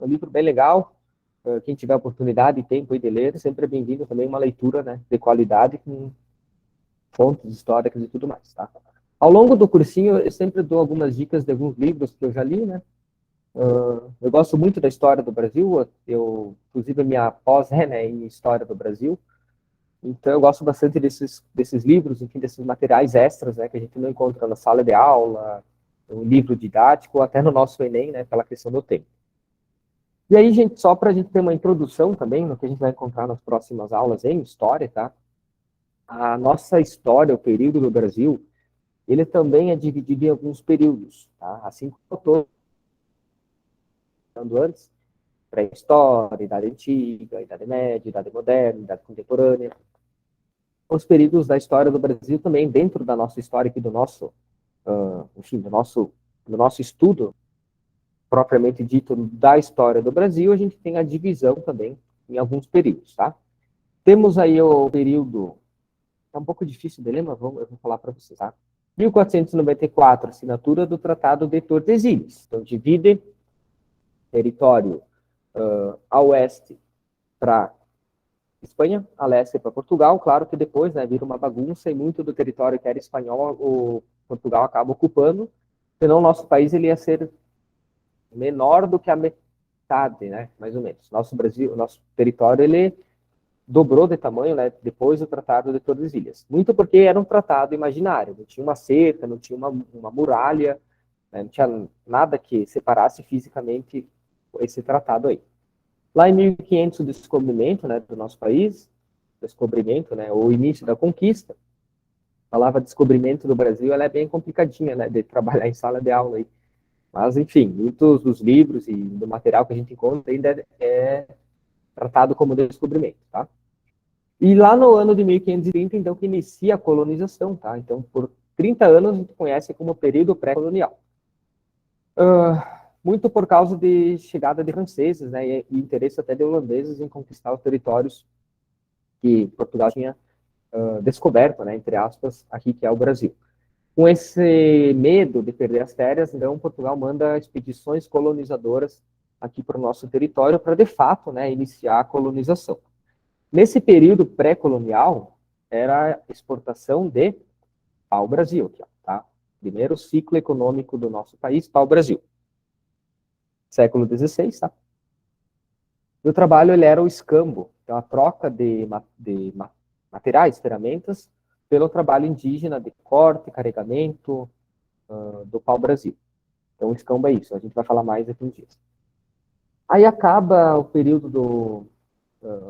É um livro bem legal. Quem tiver oportunidade e tempo de ler, sempre é bem-vindo também uma leitura, né, de qualidade com fontes históricas e tudo mais, tá? Ao longo do cursinho, eu sempre dou algumas dicas de alguns livros que eu já li, né? Eu gosto muito da história do Brasil. Inclusive, a minha pós é, né, em História do Brasil. Então, eu gosto bastante desses livros, enfim, desses materiais extras, né, que a gente não encontra na sala de aula, no livro didático, ou até no nosso Enem, né, pela questão do tempo. E aí, gente, só para a gente ter uma introdução também no que a gente vai encontrar nas próximas aulas em História, tá? A nossa história, o período do Brasil, ele também é dividido em alguns períodos, tá? Assim como eu estou falando antes, pré-história, Idade Antiga, Idade Média, Idade Moderna, Idade Contemporânea. Os períodos da história do Brasil também, dentro da nossa história aqui, do nosso, enfim, do nosso estudo, propriamente dito, da história do Brasil, a gente tem a divisão também em alguns períodos, tá? Temos aí o período, é um pouco difícil de ler, mas eu vou falar para vocês, tá? 1494, assinatura do Tratado de Tordesilhas. Então, divide território a oeste para Espanha, a leste para Portugal. Claro que depois, né, vira uma bagunça e muito do território que era espanhol, o Portugal acaba ocupando, senão o nosso país ele ia ser menor do que a metade, né, mais ou menos. Nosso Brasil, o nosso território, ele dobrou de tamanho, né, depois do Tratado de Tordesilhas. Muito porque era um tratado imaginário, não tinha uma cerca, não tinha uma muralha, né, não tinha nada que separasse fisicamente esse tratado aí. Lá em 1500, o descobrimento, né, do nosso país, descobrimento, né, o início da conquista, a palavra descobrimento do Brasil, ela é bem complicadinha, né, de trabalhar em sala de aula aí. Mas, enfim, muitos dos livros e do material que a gente encontra ainda é tratado como descobrimento, tá? E lá no ano de 1530, então, que inicia a colonização, tá? Então, por 30 anos, a gente conhece como período pré-colonial. Muito por causa de chegada de franceses, né, e interesse até de holandeses em conquistar os territórios que Portugal tinha descoberto, né, entre aspas, aqui que é o Brasil. Com esse medo de perder as terras, então Portugal manda expedições colonizadoras aqui para o nosso território para, de fato, né, iniciar a colonização. Nesse período pré-colonial, era a exportação de pau-brasil, tá? Primeiro ciclo econômico do nosso país, pau-brasil. Século XVI, tá? E o trabalho ele era o escambo, então a troca de materiais, ferramentas, pelo trabalho indígena de corte, carregamento do pau-brasil. Então o escambo é isso, a gente vai falar mais daqui uns dias. Aí acaba o período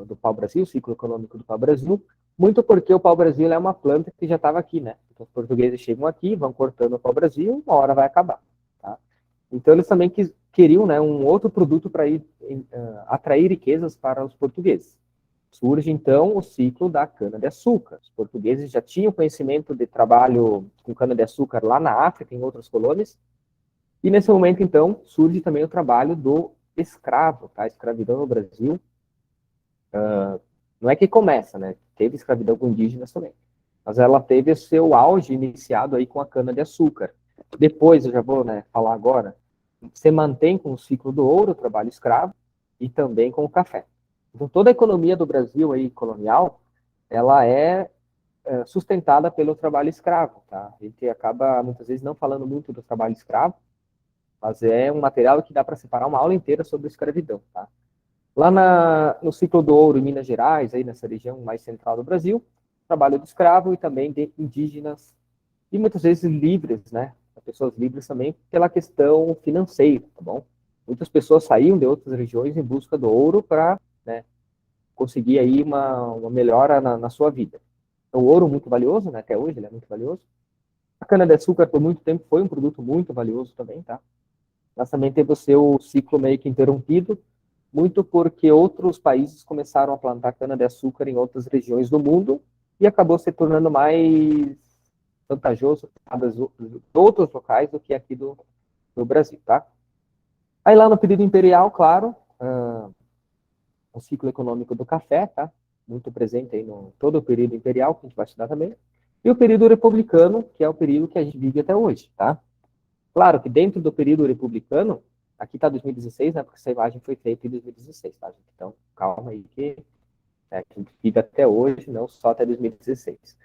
do pau-brasil, o ciclo econômico do pau-brasil, muito porque o pau-brasil é uma planta que já estava aqui, né? Então os portugueses chegam aqui, vão cortando o pau-brasil, uma hora vai acabar, tá? Então eles também queriam, né, um outro produto para atrair riquezas para os portugueses. Surge então o ciclo da cana-de-açúcar. Os portugueses já tinham conhecimento de trabalho com cana-de-açúcar lá na África, em outras colônias, e nesse momento então surge também o trabalho do escravo, tá? A escravidão no Brasil não é que começa, né? Teve escravidão com indígenas também, mas ela teve o seu auge iniciado aí com a cana-de-açúcar. Depois, eu já vou, né, falar agora, se mantém com o ciclo do ouro, o trabalho escravo, e também com o café. Então, toda a economia do Brasil aí, colonial, ela é sustentada pelo trabalho escravo, tá? A gente acaba, muitas vezes, não falando muito do trabalho escravo, mas é um material que dá para separar uma aula inteira sobre escravidão, tá? Lá no ciclo do ouro, em Minas Gerais, aí nessa região mais central do Brasil, trabalho de escravo e também de indígenas, e muitas vezes livres, né? Pessoas livres também pela questão financeira, tá bom? Muitas pessoas saíam de outras regiões em busca do ouro para, né, conseguir aí uma melhora na sua vida. Então, o ouro muito valioso, né? Até hoje ele é muito valioso. A cana-de-açúcar, por muito tempo, foi um produto muito valioso também, tá? Mas também teve o seu ciclo meio que interrompido, muito porque outros países começaram a plantar cana-de-açúcar em outras regiões do mundo e acabou se tornando mais vantajoso para outros locais do que aqui do Brasil, tá? Aí lá no período imperial, claro, o ciclo econômico do café, tá? Muito presente aí no todo o período imperial, que a gente vai estudar também. E o período republicano, que é o período que a gente vive até hoje, tá? Claro que dentro do período republicano, aqui está 2016, né? Porque essa imagem foi feita em 2016, tá, gente? Então, calma aí que a gente vive até hoje, não só até 2016.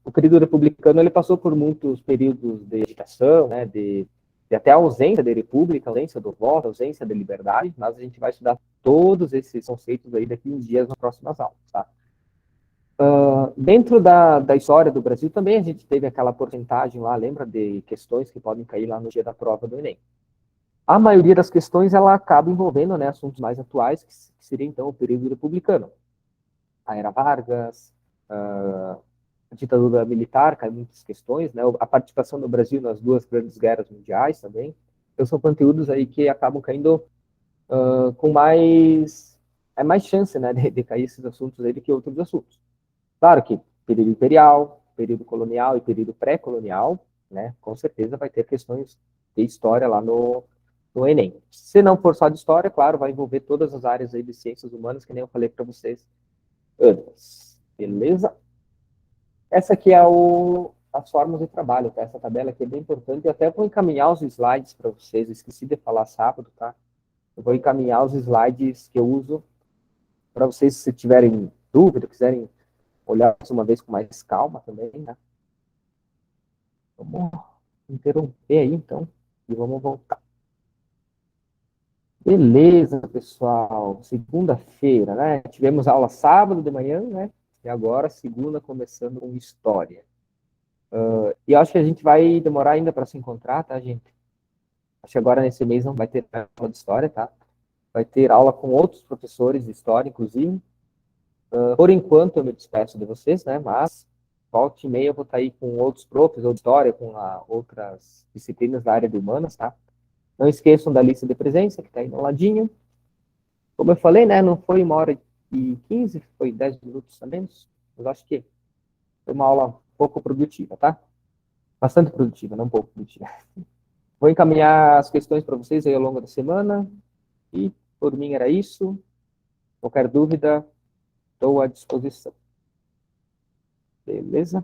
O período republicano ele passou por muitos períodos de agitação, né? De até a ausência de república, ausência do voto, ausência de liberdade, mas a gente vai estudar todos esses conceitos aí daqui uns dias nas próximas aulas, tá? Dentro da história do Brasil também a gente teve aquela porcentagem lá, lembra de questões que podem cair lá no dia da prova do Enem. A maioria das questões ela acaba envolvendo, né, assuntos mais atuais, que seria então o período republicano. A Era Vargas, a ditadura militar, cai muitas questões, né, a participação do Brasil nas duas grandes guerras mundiais também. Então são conteúdos aí que acabam caindo com mais chance, né, de cair esses assuntos aí do que outros assuntos. Claro que período imperial, período colonial e período pré-colonial, né, com certeza vai ter questões de história lá no Enem. Se não for só de história, claro, vai envolver todas as áreas aí de ciências humanas, que nem eu falei para vocês antes. Beleza? Essa aqui é as formas de trabalho, tá? Essa tabela aqui é bem importante. Eu até vou encaminhar os slides para vocês. Eu esqueci de falar sábado, tá? Eu vou encaminhar os slides que eu uso para vocês, se tiverem dúvida, quiserem olhar mais uma vez com mais calma também, né? Vamos interromper aí, então, e vamos voltar. Beleza, pessoal. Segunda-feira, né? Tivemos aula sábado de manhã, né? E agora, segunda, começando com história. E acho que a gente vai demorar ainda para se encontrar, tá, gente? Acho que agora, nesse mês, não vai ter aula de história, tá? Vai ter aula com outros professores de história, inclusive. Por enquanto, eu me despeço de vocês, né? Mas, volta e meia, eu vou estar aí com outros profs, ou de história, com outras disciplinas da área de humanas, tá? Não esqueçam da lista de presença, que está aí no ladinho. Como eu falei, né? Não foi 1h15, foi 10 minutos a menos. Mas acho que foi uma aula pouco produtiva, tá? Bastante produtiva, não pouco produtiva. Vou encaminhar as questões para vocês aí ao longo da semana. E, por mim, era isso. Qualquer dúvida, estou à disposição. Beleza?